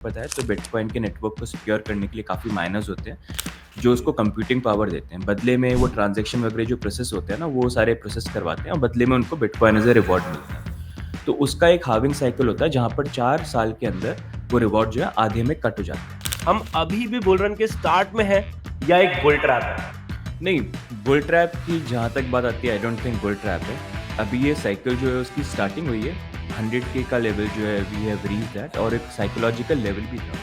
पता है तो बिटकॉइन के नेटवर्क को सिक्योर करने के लिए काफ़ी माइनर्स होते हैं जो उसको कंप्यूटिंग पावर देते हैं। बदले में वो ट्रांजैक्शन वगैरह जो प्रोसेस होते हैं ना वो सारे प्रोसेस करवाते हैं और बदले में उनको बिटकॉइन एज ए रिवॉर्ड मिलता है। तो उसका एक हार्विंग साइकिल होता है जहाँ पर 4 साल के अंदर वो रिवॉर्ड जो है आधे में कट हो जाता है। हम अभी भी बुल रन के स्टार्ट में हैं या एक बुल ट्रैप है? नहीं, बुल ट्रैप की जहाँ तक बात आती है I don't think bull trap है। अभी ये साइकिल जो है उसकी स्टार्टिंग हुई है। 100K का लेवल जो है वी हैव रीच दैट और एक साइकोलॉजिकल लेवल भी था।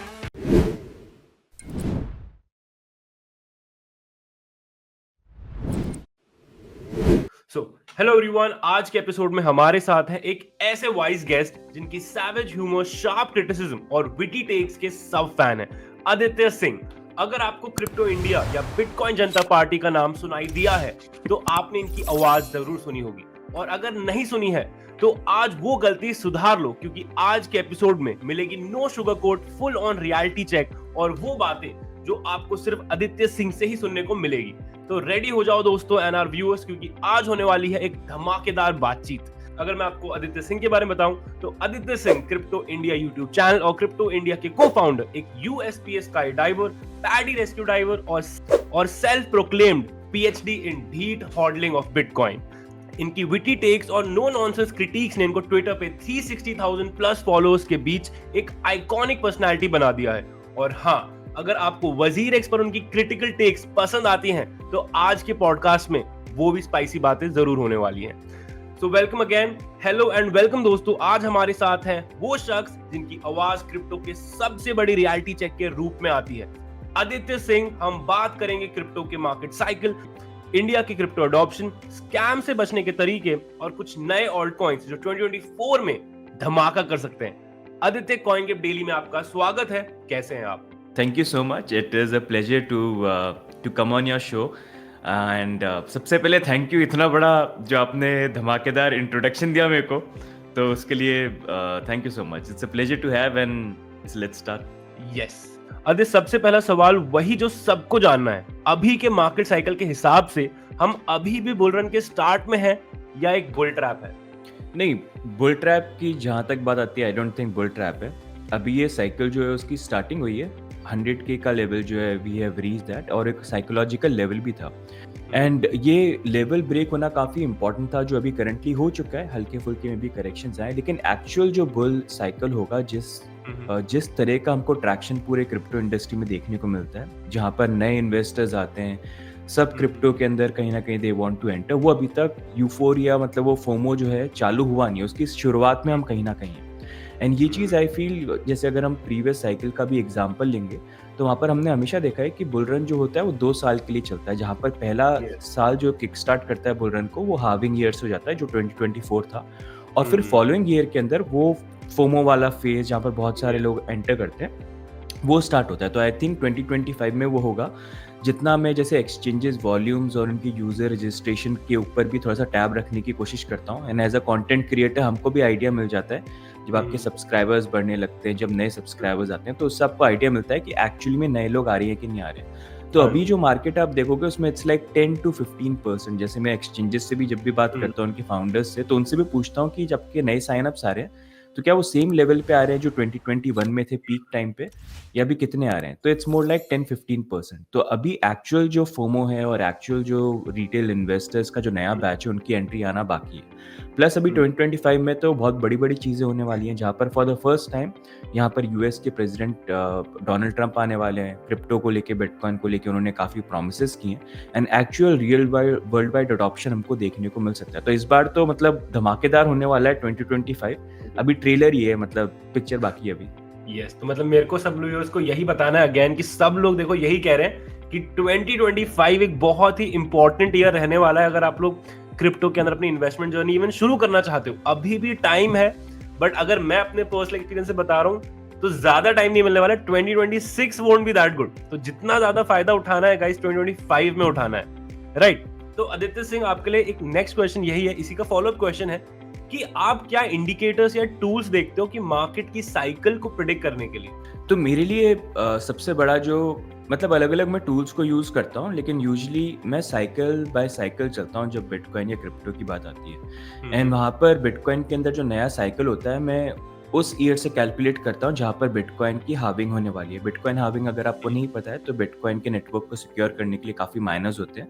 हेलो एवरीवन, आज के एपिसोड में हमारे साथ है एक ऐसे वाइज गेस्ट जिनकी सैवेज ह्यूमर, शार्प क्रिटिसिज्म और विटी टेक्स के सब फैन है, आदित्य सिंह। अगर आपको क्रिप्टो इंडिया या बिटकॉइन जनता पार्टी का नाम सुनाई दिया है तो आपने इनकी आवाज जरूर सुनी होगी, और अगर नहीं सुनी है तो आज वो गलती सुधार लो, क्योंकि आज के एपिसोड में मिलेगी no sugar coat, full on reality check और वो बातें जो आपको सिर्फ आदित्य सिंह से ही सुनने को मिलेगी। तो रेडी हो जाओ दोस्तों एंड आवर व्यूअर्स, क्योंकि आज होने वाली है एक धमाकेदार बातचीत। अगर मैं आपको आदित्य सिंह के बारे में बताऊं तो Aditya Singh crypto India YouTube channel और क्रिप्टो इंडिया के को-फाउंडर, एक USPS sky diver, PADI rescue diver और सेल्फ प्रोक्लेम्ड पीएचडी इन डीट हॉडलिंग ऑफ बिटकॉइन। इनकी विटी टेक्स और नो नॉनसेंस क्रिटिक्स ने इनको ट्विटर पे 360,000 प्लस फॉलोअर्स के बीच एक आइकॉनिक पर्सनालिटी बना दिया है। और हाँ, अगर आपको वजीर एक्स पर उनकी क्रिटिकल टेक्स पसंद आती हैं तो आज के पॉडकास्ट में वो भी स्पाइसी बातें जरूर होने वाली हैं। So welcome again, hello and welcome दोस्तों। आज हमारे साथ हैं वो शख्स जिनकी आवाज क्रिप्टो के सबसे बड़ी रियलिटी चेक के रूप में आती है, आदित्य सिंह। हम बात करेंगे क्रिप्टो के मार्केट साइकिल, इंडिया की क्रिप्टो अडॉप्शन, स्कैम से बचने के तरीके और कुछ नए ऑल्ट कॉइन्स जो 2024 में धमाका कर सकते हैं। आदित्य, कॉइनगेट डेली में आपका स्वागत है। कैसे हैं आप? Thank you so much, it is a pleasure to come on your show and सबसे पहले थैंक यू, इतना बड़ा जो आपने धमाकेदार इंट्रोडक्शन दिया मेरे को, तो उसके लिए thank you so much. It's a pleasure to have and let's start. Yes Aditya, सबसे पहला सवाल वही जो सबको जानना है, अभी के मार्केट साइकिल के हिसाब से हम अभी भी बुल रन के स्टार्ट में हैं या एक बुल ट्रैप है? नहीं, बुल ट्रैप की जहाँ तक बात आती है I don't think bull trap है। अभी ये साइकिल जो है उसकी स्टार्टिंग हुई है। 100K का लेवल जो है वी हैव रीच दैट और एक साइकोलॉजिकल लेवल भी था। एंड ये लेवल ब्रेक होना काफ़ी इंपॉर्टेंट था, जो अभी करंटली हो चुका है। हल्के फुल्के में भी करेक्शंस आए, लेकिन एक्चुअल जो बुल साइकिल होगा, जिस तरह का हमको ट्रैक्शन पूरे क्रिप्टो इंडस्ट्री में देखने को मिलता है, जहाँ पर नए इन्वेस्टर्स आते हैं, सब क्रिप्टो के अंदर कहीं ना कहीं दे वांट टू एंटर, वो अभी तक यूफोरिया मतलब वो फोमो जो है चालू हुआ नहीं है। उसकी शुरुआत में हम कहीं ना कहीं हैं। एंड ये चीज़ आई फील, जैसे अगर हम प्रीवियस साइकिल का भी एग्जांपल लेंगे तो वहाँ पर हमने हमेशा देखा है कि बुल रन जो होता है वो 2 साल के लिए चलता है। जहाँ पर पहला साल जो किक स्टार्ट करता है बुल रन को, वो हार्विंग ईयर्स हो जाता है, जो 2024 था। और फिर फॉलोइंग ईयर के अंदर वो फोमो वाला फेज जहाँ पर बहुत सारे लोग एंटर करते हैं, वो स्टार्ट होता है। तो आई थिंक 2025 में वो होगा। जितना मैं जैसे एक्सचेंजेस, वॉल्यूम्स और उनकी यूज़र रजिस्ट्रेशन के ऊपर भी थोड़ा सा टैब रखने की कोशिश करता हूँ, and as a content creator हमको भी आइडिया मिल जाता है जब आपके सब्सक्राइबर्स बढ़ने लगते हैं, जब नए सब्सक्राइबर्स आते हैं, तो उससे आपको आइडिया मिलता है कि एक्चुअली में नए लोग आ रहे हैं कि नहीं आ रहे हैं। तो अभी जो मार्केट आप देखोगे उसमें इट्स लाइक 10 to 15%। जैसे मैं एक्सचेंजेस से भी जब भी बात करता हूँ, उनके फाउंडर्स से, तो उनसे भी पूछता हूँ कि जब के नए साइनअप्स आ रहे हैं तो क्या वो सेम लेवल पे आ रहे हैं जो 2021 में थे पीक टाइम पे, या भी कितने आ रहे हैं? तो इट्स मोर लाइक 10-15%। तो अभी एक्चुअल जो फोमो है और एक्चुअल जो रिटेल इन्वेस्टर्स का जो नया बैच है, उनकी एंट्री आना बाकी है। प्लस अभी 2025 में तो बहुत बड़ी बड़ी चीज़ें होने वाली हैं, जहाँ पर फॉर द फर्स्ट टाइम यहाँ पर यूएस के प्रेसिडेंट डोनाल्ड ट्रंप आने वाले हैं। क्रिप्टो को लेके, बिटकॉइन को लेके उन्होंने काफ़ी प्रोमिसेस किए हैं, and actual real world wide adoption हमको देखने को मिल सकता है। तो इस बार तो मतलब धमाकेदार होने वाला है 2025। अभी ट्रेलर ही है, मतलब पिक्चर बाकी है अभी। यस, तो मतलब मेरे को सब व्यूअर्स को यही बताना है अगेन कि सब लोग देखो यही कह रहे हैं कि 2025 एक बहुत ही इंपॉर्टेंट ईयर रहने वाला है। अगर आप लोग क्रिप्टो के अंदर अपनी इन्वेस्टमेंट जर्नी इवन शुरू करना चाहते हो, अभी भी टाइम है। बट अगर मैं अपने पर्सनल एक्सपीरियंस से बता रहा हूँ तो ज्यादा टाइम नहीं मिलने वाला। 2026 वोंट बी दैट गुड। तो जितना ज्यादा फायदा उठाना है गाइस, 2025 में उठाना है, राइट? तो आदित्य सिंह, आपके लिए एक नेक्स्ट क्वेश्चन यही है, इसी का फॉलोअप क्वेश्चन है कि आप क्या इंडिकेटर्स या टूल्स देखते हो कि मार्केट की साइकिल को प्रेडिक्ट करने के लिए? तो मेरे लिए सबसे बड़ा जो, मतलब अलग अलग मैं टूल्स को यूज़ करता हूँ, लेकिन यूजली मैं साइकिल बाय साइकिल चलता हूँ जब बिटकॉइन या क्रिप्टो की बात आती है। एंड वहाँ पर बिटकॉइन के अंदर जो नया साइकिल होता है, मैं उस ईयर से कैलकुलेट करता हूँ जहाँ पर बिटकॉइन की हार्विंग होने वाली है। बिटकॉइन हार्विंग अगर आपको नहीं पता है तो बिटकॉइन के नेटवर्क को सिक्योर करने के लिए काफ़ी माइनर्स होते हैं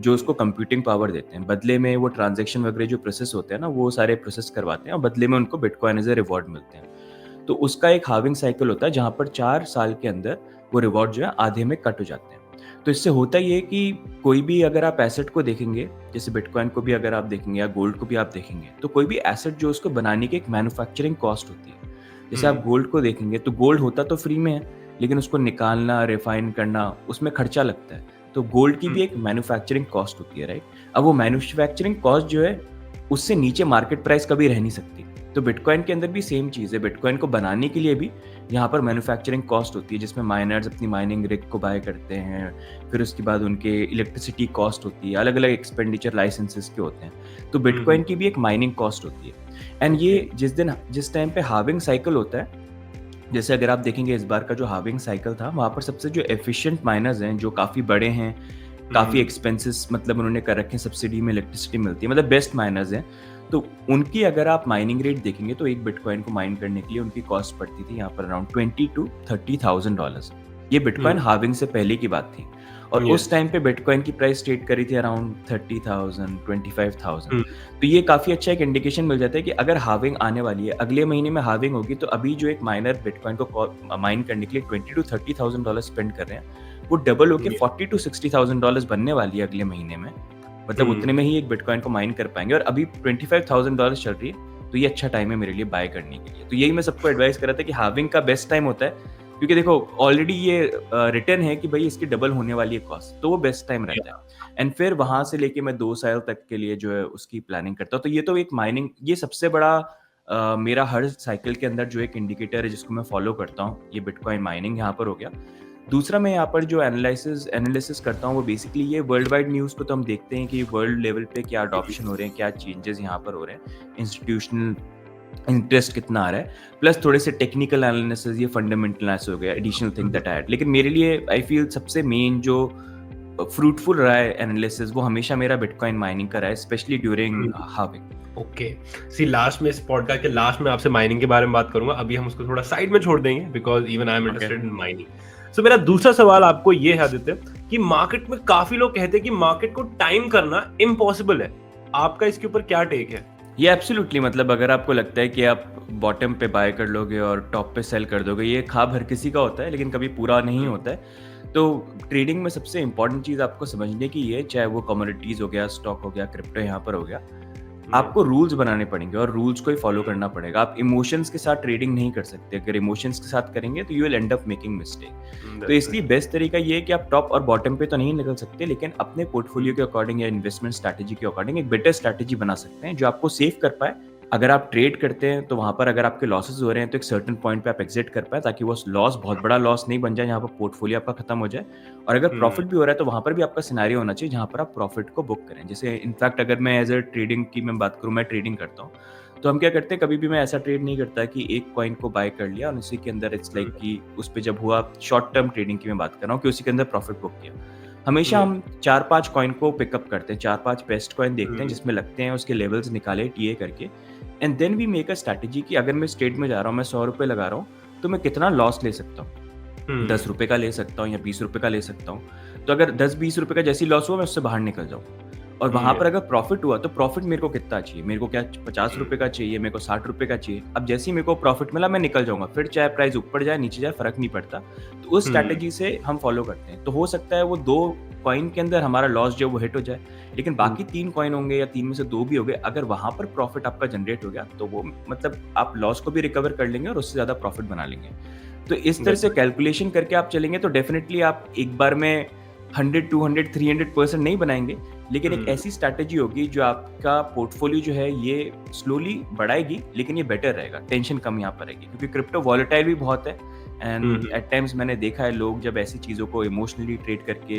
जो उसको कंप्यूटिंग पावर देते हैं। बदले में वो ट्रांजैक्शन वगैरह जो प्रोसेस होते हैं ना वो सारे प्रोसेस करवाते हैं और बदले में उनको बिटकॉइन एज ए रिवॉर्ड मिलते हैं। तो उसका एक हार्विंग साइकिल होता है जहाँ पर 4 साल के अंदर वो रिवॉर्ड जो है आधे में कट हो जाते हैं। तो इससे होता ये है कि कोई भी अगर आप एसेट को देखेंगे, जैसे बिटकॉइन को भी अगर आप देखेंगे या गोल्ड को भी आप देखेंगे, तो कोई भी एसेट जो उसको बनाने की एक मैन्युफैक्चरिंग कॉस्ट होती है। जैसे आप गोल्ड को देखेंगे तो गोल्ड होता तो फ्री में है, लेकिन उसको निकालना, रिफाइन करना, उसमें खर्चा लगता है। तो गोल्ड की भी एक मैन्युफैक्चरिंग कॉस्ट होती है, राइट? अब वो मैन्युफैक्चरिंग कॉस्ट जो है, उससे नीचे मार्केट प्राइस कभी रह नहीं सकती। तो बिटकॉइन के अंदर भी सेम चीज़ है। बिटकॉइन को बनाने के लिए भी यहाँ पर मैन्युफैक्चरिंग कॉस्ट होती है, जिसमें माइनर्स अपनी माइनिंग रिग को बाय करते हैं, फिर उसके बाद उनके इलेक्ट्रिसिटी कॉस्ट होती है, अलग-अलग एक्सपेंडिचर लाइसेंसेस के होते हैं। तो बिटकॉइन की भी एक माइनिंग कॉस्ट होती है। एंड ये जिस टाइम पे हार्विंग साइकिल होता है, जैसे अगर आप देखेंगे इस बार का जो हार्विंग साइकिल था, वहाँ पर सबसे जो एफिशिएंट माइनर्स हैं, जो काफ़ी बड़े हैं, काफ़ी एक्सपेंसेस मतलब उन्होंने कर रखे हैं, सब्सिडी में इलेक्ट्रिसिटी मिलती है, मतलब बेस्ट माइनर्स हैं। तो उनकी अगर आप माइनिंग रेट देखेंगे तो एक बिटकॉइन को माइन करने के लिए उनकी कॉस्ट पड़ती थी यहाँ पर अराउंड $20,000 to $30,000। ये बिटकॉइन हार्विंग से पहले की बात थी। और उस टाइम पे बिटकॉइन की प्राइस ट्रेड करी थी अराउंड 30,000 25,000। तो ये काफ़ी अच्छा एक इंडिकेशन मिल जाता है कि अगर हार्विंग आने वाली है, अगले महीने में हार्विंग होगी, तो अभी जो एक माइनर बिटकॉइन को माइन करने के लिए $20,000 to $30,000 स्पेंड कर रहे हैं, वो डबल होके $40,000 to $60,000 बनने वाली है अगले महीने में। मतलब उतने में ही एक बिटकॉइन को माइन कर पाएंगे। और अभी $25,000 चल रही है, तो ये अच्छा टाइम है मेरे लिए बाय करने के लिए। तो यही मैं सबको एडवाइस कर रहा था कि हार्विंग का बेस्ट टाइम होता है, क्योंकि देखो ऑलरेडी ये रिटर्न है कि भाई इसकी डबल होने वाली है कॉस्ट, तो वो बेस्ट टाइम रहता है। एंड फिर वहां से लेके मैं 2 साल तक के लिए जो है उसकी प्लानिंग करता हूँ। तो ये तो एक माइनिंग, ये सबसे बड़ा मेरा हर साइकिल के अंदर जो एक इंडिकेटर है जिसको मैं फॉलो करता हूँ, ये बिटकॉइन माइनिंग यहाँ पर हो गया। दूसरा मैं यहाँ पर जो एनालिसिस करता हूँ वो बेसिकली ये वर्ल्ड वाइड न्यूज़ को तो हम देखते हैं कि वर्ल्ड लेवल पे क्या अडॉप्शन हो रहे हैं, क्या चेंजेस यहाँ पर हो रहे हैं, इंस्टीट्यूशनल इंटरेस्ट कितना आ रहा है, प्लस थोड़े से टेक्निकल एनालिसिस, ये फंडामेंटल एनालिसिस हो गया, additional thing that I add. लेकिन मेरे लिए आई फील सबसे मेन जो फ्रूटफुल रहा है एनालिसिस, वो हमेशा मेरा बिटकॉइन माइनिंग का रहा है, स्पेशली ड्यूरिंग हार्विंग। ओके, सी लास्ट में इस पॉडकास्ट के लास्ट में आपसे माइनिंग के बारे में बात करूंगा। अभी हम उसको थोड़ा साइड में छोड़ देंगे because even I am interested in mining. So मेरा दूसरा सवाल आपको ये है आदित्य कि मार्केट में काफी लोग कहते हैं कि मार्केट को टाइम करना इम्पॉसिबल है। आपका इसके ऊपर क्या टेक है? ये एब्सोल्युटली, मतलब अगर आपको लगता है कि आप बॉटम पे बाय कर लोगे और टॉप पे सेल कर दोगे, ये ख्वाब हर किसी का होता है लेकिन कभी पूरा नहीं होता है। तो ट्रेडिंग में सबसे इंपॉर्टेंट चीज़ आपको समझने की ये, चाहे वो कमोडिटीज़ हो गया, स्टॉक हो गया, क्रिप्टो यहाँ पर हो गया, आपको रूल्स बनाने पड़ेंगे और रूल्स को ही फॉलो करना पड़ेगा। आप इमोशंस के साथ ट्रेडिंग नहीं कर सकते। अगर इमोशंस के साथ करेंगे तो you will and up making mistake. तो इसलिए बेस्ट तरीका ये है कि आप टॉप और बॉटम पे तो नहीं निकल सकते, लेकिन अपने पोर्टफोलियो के अकॉर्डिंग या इन्वेस्टमेंट स्ट्रैटेजी के अकॉर्डिंग एक बेटर स्ट्रैटेजी बना सकते हैं जो आपको सेव कर पाए। अगर आप ट्रेड करते हैं तो वहाँ पर अगर आपके लॉसेस हो रहे हैं तो एक सर्टेन पॉइंट पे आप एग्जिट कर पाए, ताकि वो लॉस बहुत बड़ा लॉस नहीं बन जाए जहाँ पर पोर्टफोलियो आपका खत्म हो जाए। और अगर प्रॉफिट भी हो रहा है तो वहाँ पर भी आपका सिनेरियो होना चाहिए जहाँ पर आप प्रॉफिट को बुक करें। जैसे इनफैक्ट अगर मैं एज अ ट्रेडिंग की मैं बात करूँ, मैं ट्रेडिंग करता हूँ, तो हम क्या करते हैं, कभी भी मैं ऐसा ट्रेड नहीं करता कि एक कॉइन को बाय कर लिया और उसी के अंदर इट्स लाइक कि उस पर जब हुआ, शॉर्ट टर्म ट्रेडिंग की मैं बात कर रहा हूँ, कि उसी के अंदर प्रॉफिट बुक किया। हमेशा हम 4-5 कॉइन को पिकअप करते हैं, 4-5 बेस्ट कॉइन देखते हैं जिसमें लगते हैं, उसके लेवल्स निकाले टीए करके, and then we make a strategy कि अगर मैं इस ट्रेड में जा रहा हूँ, मैं 100 रुपये लगा रहा हूँ, तो मैं कितना लॉस ले सकता हूँ। 10 रुपये का ले सकता हूँ या 20 रुपये का ले सकता हूँ। तो अगर 10-20 रुपये का जैसी लॉस हुआ, मैं उससे बाहर निकल जाऊँ। और वहाँ पर अगर प्रॉफिट हुआ तो प्रॉफिट मेरे को कितना चाहिए, मेरे को क्या 50 रुपये का चाहिए, मेरे को 60 रुपये का चाहिए। अब जैसे ही मेरे को प्रॉफिट मिला मैं निकल जाऊंगा, फिर चाहे प्राइस ऊपर जाए नीचे जाए फर्क नहीं पड़ता। तो उस स्ट्रैटेजी से हम फॉलो करते हैं। तो हो सकता है वो 2 कॉइन के अंदर हमारा लॉस जो वो हिट हो जाए, लेकिन बाकी 3 कॉइन होंगे या 3 में से 2 भी हो गए, अगर वहां पर प्रॉफिट आपका जनरेट हो गया तो वो मतलब आप लॉस को भी रिकवर कर लेंगे और उससे ज्यादा प्रॉफिट बना लेंगे। तो इस तरह से कैलकुलेशन करके आप चलेंगे तो डेफिनेटली आप एक बार में 100, 200, 300% नहीं बनाएंगे, लेकिन एक ऐसी स्ट्रैटेजी होगी जो आपका पोर्टफोलियो जो है ये स्लोली बढ़ाएगी, लेकिन ये बेटर रहेगा, टेंशन कम यहाँ पर रहेगी, क्योंकि क्रिप्टो वॉलेटाइल भी बहुत है। एंड एट टाइम्स मैंने देखा है लोग जब ऐसी चीजों को इमोशनली ट्रेड करते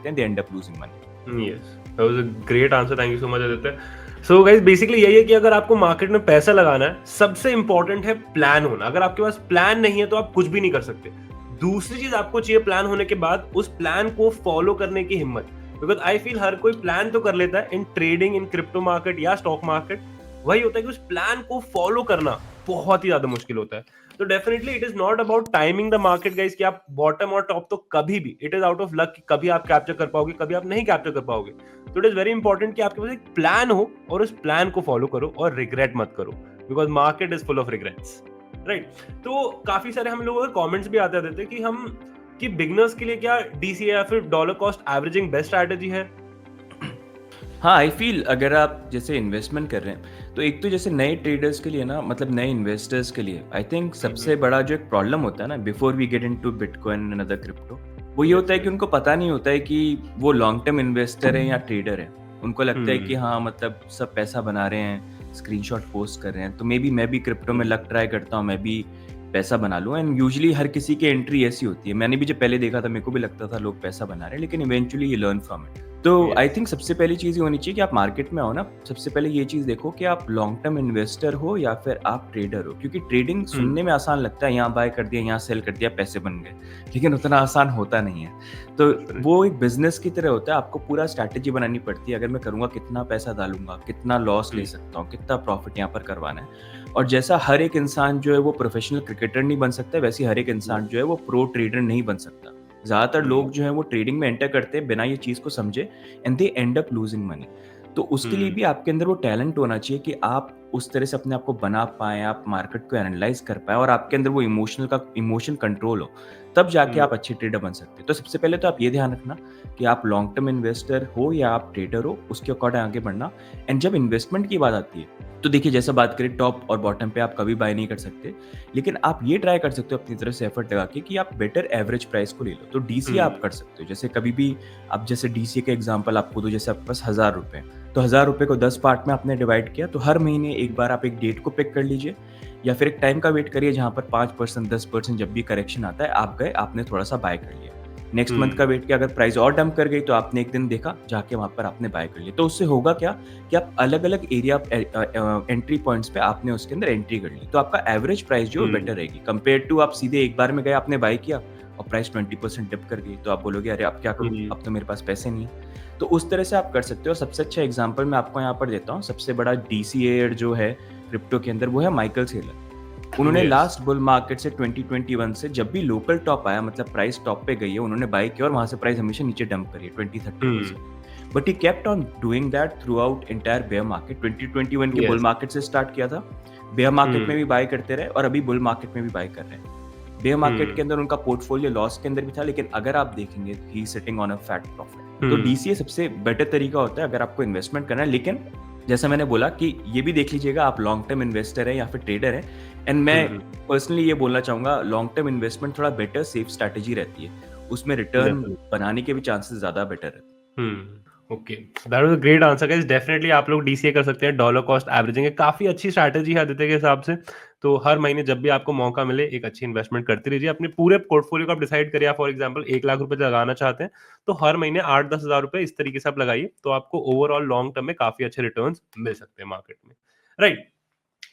हैं, they end up losing money. Yes, that was a great answer, thank you so much Aditya. So guys, basically यही है कि अगर आपको मार्केट में पैसा लगाना है, सबसे इंपॉर्टेंट है प्लान होना। अगर आपके पास प्लान नहीं है तो आप कुछ भी नहीं कर सकते। दूसरी चीज आपको चाहिए प्लान होने के बाद उस प्लान को फॉलो करने की हिम्मत, बिकॉज आई फील हर कोई प्लान तो कर लेता है in trading, in crypto market या स्टॉक मार्केट। वही होता है कि उस प्लान को फॉलो करना बहुत ही ज्यादा मुश्किल होता है। तो definitely it is not about timing the market guys, कि आप बॉटम और टॉप तो कभी भी, it is out of luck कि कभी आप कैप्चर कर पाओगे, कभी आप नहीं कैप्चर कर पाओगे। तो इट इज वेरी इंपॉर्टेंट कि आपके पास एक प्लान हो और उस प्लान को फॉलो करो और रिग्रेट मत करो, because market is full of regrets, right. तो काफी सारे हम लोगों के कमेंट्स भी आते रहते कि बिगनर्स के लिए क्या डीसीए या फिर dollar cost averaging best strategy है? हाँ, आई फ़ील अगर आप जैसे इन्वेस्टमेंट कर रहे हैं, तो एक तो जैसे नए ट्रेडर्स के लिए ना मतलब नए इन्वेस्टर्स के लिए आई थिंक सबसे बड़ा जो एक प्रॉब्लम होता है ना before we get into bitcoin and other crypto, वो ये होता है कि उनको पता नहीं होता है कि वो लॉन्ग टर्म इन्वेस्टर है या ट्रेडर है। उनको लगता है कि हाँ मतलब सब पैसा बना रहे हैं, स्क्रीनशॉट पोस्ट कर रहे हैं, तो मे बी मैं भी क्रिप्टो में लक ट्राई करता हूँ, मैं भी पैसा बना लूँ। एंड यूजुअली हर किसी की एंट्री ऐसी होती है। मैंने भी जब पहले देखा था मेरे को भी लगता था लोग पैसा बना रहे हैं, लेकिन eventually you learn from it. तो आई थिंक सबसे पहली चीज़ ये होनी चाहिए कि आप मार्केट में आओ ना, सबसे पहले ये चीज़ देखो कि आप लॉन्ग टर्म इन्वेस्टर हो या फिर आप ट्रेडर हो, क्योंकि ट्रेडिंग सुनने में आसान लगता है, यहाँ बाय कर दिया, यहाँ सेल कर दिया, पैसे बन गए, लेकिन उतना आसान होता नहीं है। तो वो एक बिजनेस की तरह होता है, आपको पूरा स्ट्रैटेजी बनानी पड़ती है। अगर मैं करूँगा कितना पैसा डालूंगा, कितना लॉस ले सकता हूँ, कितना प्रॉफिट यहाँ पर करवाना है। और जैसा हर एक इंसान जो है वो प्रोफेशनल क्रिकेटर नहीं बन सकता, वैसे ही हर एक इंसान जो है वो प्रो ट्रेडर नहीं बन सकता। ज़्यादातर लोग जो है वो ट्रेडिंग में एंटर करते हैं बिना ये चीज़ को समझे, and they end up losing money. तो उसके लिए भी आपके अंदर वो टैलेंट होना चाहिए कि आप उस तरह से अपने आप को बना पाएँ, आप मार्केट को एनालाइज़ कर पाएँ और आपके अंदर वो इमोशन कंट्रोल हो, तब जाके आप अच्छे ट्रेडर बन सकते हैं। तो सबसे पहले तो आप ये ध्यान रखना कि आप लॉन्ग टर्म इन्वेस्टर हो या आप ट्रेडर हो, उसके अकॉर्डिंग आगे बढ़ना। एंड जब इन्वेस्टमेंट की बात आती है, तो देखिए जैसा बात करें टॉप और बॉटम पे आप कभी बाय नहीं कर सकते, लेकिन आप ये ट्राई कर सकते हो अपनी तरफ से एफर्ट लगा के कि आप बेटर एवरेज प्राइस को ले लो। तो डीसीए आप कर सकते हो, जैसे कभी भी आप जैसे डीसीए का एग्जांपल आपको दो, जैसे आपके पास 1000 रुपए हैं, तो 1000 रुपए को 10 पार्ट में आपने डिवाइड किया, तो हर महीने एक बार आप एक डेट को पिक कर लीजिए या फिर एक टाइम का वेट करिए जहां पर 5% 10% जब भी करेक्शन आता है आप गए, आपने थोड़ा सा बाय कर लिया। नेक्स्ट मंथ का वेट किया, अगर प्राइस और डंप कर गई तो आपने एक दिन देखा जाके वहां पर आपने बाय कर लिया। तो उससे होगा क्या कि आप अलग अलग एरिया एंट्री पॉइंट्स पे आपने उसके अंदर एंट्री कर ली, तो आपका एवरेज प्राइस जो बेटर रहेगी कंपेयर टू आप सीधे एक बार में गए, आपने बाय किया और प्राइस 20% डिप कर गई, तो आप बोलोगे अरे अब क्या करूं, अब तो मेरे पास पैसे नहीं है। तो उस तरह से आप कर सकते हो। सबसे अच्छा एग्जांपल मैं आपको यहाँ पर देता हूँ, सबसे बड़ा डीसीए जो है क्रिप्टो के अंदर वो है माइकल सेलर। उन्होंने लास्ट बुल मार्केट से 2021 से जब भी लोकल टॉप आया, मतलब प्राइस टॉप पे गई है, उन्होंने बाय किया और वहां से प्राइस हमेशा नीचे डंप करी है 20-30%। But he kept on doing that throughout entire bear market. 2021 के बुल मार्केट से स्टार्ट किया था, बेयर मार्केट में भी बाय करते रहे और अभी बुल मार्केट में भी बाय कर रहे हैं। बेयर मार्केट के अंदर उनका पोर्टफोलियो लॉस के अंदर भी था, लेकिन अगर आप देखेंगे he sitting on a fat profit. तो डीसीए सबसे बेटर तरीका होता है अगर आपको इन्वेस्टमेंट करना है। लेकिन जैसा मैंने बोला कि ये भी देख लीजिएगा आप लॉन्ग टर्म इन्वेस्टर है या फिर ट्रेडर है। एंड मैं पर्सनली ये बोलना चाहूंगा लॉन्ग टर्म इन्वेस्टमेंट थोड़ा बेटर सेफ स्ट्रैटेजी रहती है, उसमें रिटर्न बनाने के भी चांसेस ज्यादा बेटर रहते हैं। Okay, that was a great answer guys. Definitely आप लोग डीसीए कर सकते हैं, डॉलर कॉस्ट एवरेजिंग है, काफी अच्छी स्ट्रैटेजी है आदित्य के हिसाब से। तो हर महीने जब भी आपको मौका मिले एक अच्छी इन्वेस्टमेंट करते रहिए, अपने पूरे पोर्टफोलियो को आप डिसाइड करिए। आप फॉर एग्जांपल 1 लाख रुपए लगाना चाहते हैं तो हर महीने 8-10 हजार रुपए इस तरीके से आप लगाइए, तो आपको ओवरऑल लॉन्ग टर्म में काफी अच्छे रिटर्न्स मिल सकते हैं मार्केट में, right.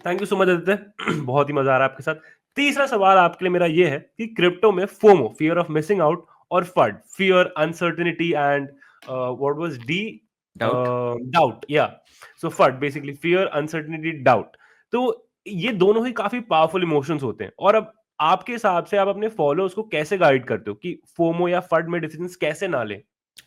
Thank you so much Aditya, बहुत ही मजा आ रहा है आपके साथ। तीसरा सवाल आपके लिए मेरा ये है कि क्रिप्टो में FOMO, fear of missing out, और FUD, fear uncertainty and what was the doubt, या so FUD basically fear uncertainty doubt. तो ये दोनों ही काफी पावरफुल इमोशंस होते हैं, और अब आपके हिसाब से आप अपने फॉलोअर्स को कैसे गाइड करते हो कि फोमो या फड में डिसीजंस कैसे ना लें?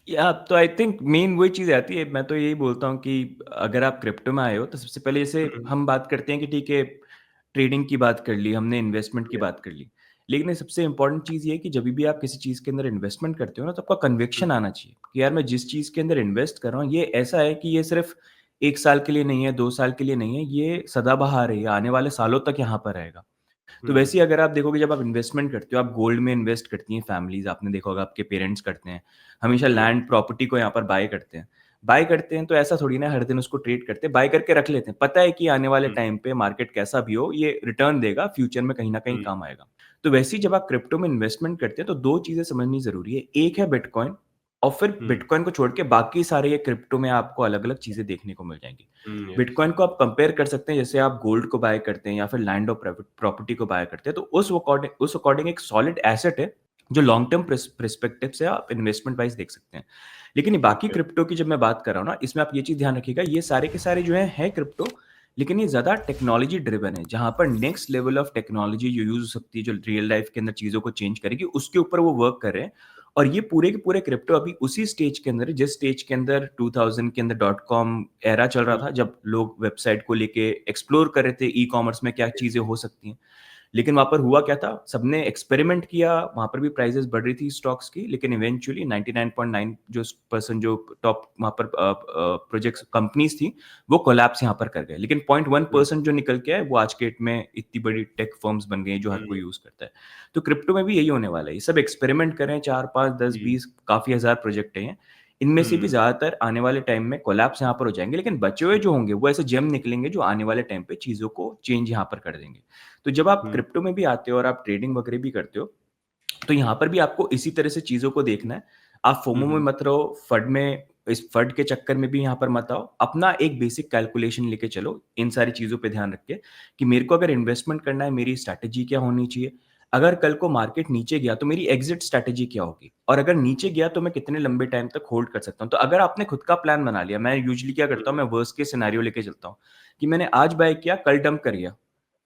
या तो आई थिंक मेन वही चीज़ आती है। मैं तो यही बोलता हूँ कि अगर आप क्रिप्टो में आए हो तो सबसे पहले जैसे हम बात करते हैं कि ठीक है ट्रेडिंग की बात कर ली हमने, इन्वेस्टमेंट की बात कर ली, लेकिन ये सबसे इंपॉर्टेंट चीज़ ये है कि जब भी आप किसी चीज़ के अंदर इन्वेस्टमेंट करते हो ना, तो आपका कन्विक्शन आना चाहिए कि यार मैं जिस चीज़ के अंदर इन्वेस्ट कर रहा हूँ ये ऐसा है कि ये सिर्फ 1 साल के लिए नहीं है, 2 साल के लिए नहीं है, ये सदाबहार है, ये आने वाले सालों तक यहाँ पर रहेगा। तो वैसे ही अगर आप देखोगे जब आप इन्वेस्टमेंट करते हो, आप गोल्ड में इन्वेस्ट करती हैं फैमिलीज, आपने देखा होगा आपके पेरेंट्स करते हैं, हमेशा लैंड प्रॉपर्टी को यहाँ पर बाय करते हैं। बाय करते हैं तो ऐसा थोड़ी ना हर दिन उसको ट्रेड करते हैं, बाय करके रख लेते हैं, पता है कि आने वाले टाइम पे मार्केट कैसा भी हो ये रिटर्न देगा, फ्यूचर में कहीं ना कहीं काम आएगा। तो वैसे ही जब आप क्रिप्टो में इन्वेस्टमेंट करते हैं तो दो चीजें समझनी जरूरी है, एक है बिटकॉइन, और फिर बिटकॉइन को छोड़ के बाकी सारे ये क्रिप्टो में आपको अलग अलग चीजें देखने को मिल जाएंगी। बिटकॉइन को आप कंपेयर कर सकते हैं जैसे आप गोल्ड को बाय करते हैं या फिर लैंड और प्रॉपर्टी को बाय करते हैं, तो उस अकॉर्डिंग एक सॉलिड एसेट है जो लॉन्ग टर्म पर्सपेक्टिव से आप इन्वेस्टमेंट वाइज देख सकते हैं। लेकिन ये बाकी क्रिप्टो की जब मैं बात कर रहा हूँ ना, इसमें आप ये चीज ध्यान रखिएगा, ये सारे के सारे जो है क्रिप्टो, लेकिन ये ज़्यादा टेक्नोलॉजी ड्रिवन है, जहाँ पर नेक्स्ट लेवल ऑफ टेक्नोलॉजी जो यूज़ हो सकती है, जो रियल लाइफ के अंदर चीज़ों को चेंज करेगी, उसके ऊपर वो वर्क कर रहे हैं। और ये पूरे के पूरे क्रिप्टो अभी उसी स्टेज के अंदर है, जिस स्टेज के अंदर 2000 के अंदर डॉट कॉम एरा चल रहा हुँ, था, जब लोग वेबसाइट को लेके एक्सप्लोर कर रहे थे, ई-कॉमर्स में क्या चीज़ें हो सकती हैं। लेकिन वहाँ पर हुआ क्या था, सबने एक्सपेरिमेंट किया, वहाँ पर भी प्राइसेस बढ़ रही थी स्टॉक्स की, लेकिन इवेंचुअली 99.9 जो परसेंट जो टॉप वहाँ पर प्रोजेक्ट्स कंपनीज थी, वो कोलैप्स यहाँ पर कर गए। लेकिन हुँ, 0.1% जो निकल के आए, वो आज के डेट में इतनी बड़ी टेक फर्म्स बन गई हैं, जो हर हुँ, कोई यूज़ करता है। तो क्रिप्टो में भी यही होने वाला है, ये सब एक्सपेरिमेंट कर रहे हैं, 4, 5, 10, जी, 20 काफ़ी हज़ार प्रोजेक्ट हैं ये। इनमें से भी हुँ, ज़्यादातर आने वाले टाइम में कोलैप्स यहाँ पर हो जाएँगे, लेकिन बचे हुए जो होंगे, वो ऐसे जेम निकलेंगे जो आने वाले टाइम पे चीज़ों को चेंज यहाँ पर कर देंगे। तो जब आप हुँ, क्रिप्टो में भी आते हो और आप ट्रेडिंग वगैरह भी करते हो, तो यहाँ पर भी आपको इसी तरह से चीज़ों को देखना है। आप हुँ, फोमो में हुँ, मत रहो, फड में इस फड के चक्कर में भी यहाँ पर मत आओ। अपना एक बेसिक कैलकुलेशन लेके चलो, इन सारी चीज़ों पे ध्यान रख के कि मेरे को अगर इन्वेस्टमेंट करना है, मेरी स्ट्रैटेजी क्या होनी चाहिए? अगर कल को मार्केट नीचे गया, तो मेरी एग्ज़िट स्ट्रैटेजी क्या होगी? और अगर नीचे गया, तो मैं कितने लंबे टाइम तक होल्ड कर सकता हूँ? तो अगर आपने खुद का प्लान बना लिया, मैं यूजुअली क्या करता हूँ, मैं वर्स्ट केस सिनेरियो लेके चलता हूँ कि मैंने आज बाय किया, कल डंप कर गया।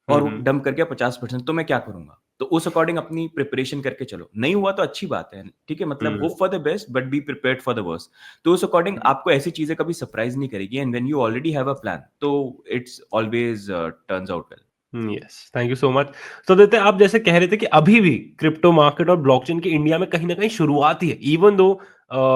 हुँ, और वो हुँ, डंप कर गया 50%, तो मैं क्या करूँगा? तो उस अकॉर्डिंग अपनी प्रिपरेशन करके चलो। नहीं हुआ तो अच्छी बात है, ठीक है? मतलब हुँ, hope for the best but be prepared for the worst. तो उस अकॉर्डिंग हुँ। आपको ऐसी चीज़ें कभी सरप्राइज़ नहीं करेगी and when you already have a plan, तो it's always turns out well. Yes, thank you so much. तो आदित्य, आप जैसे कह रहे थे कि अभी भी क्रिप्टो मार्केट और ब्लॉकचेन की इंडिया में कहीं न कहीं शुरुआत ही है। Even though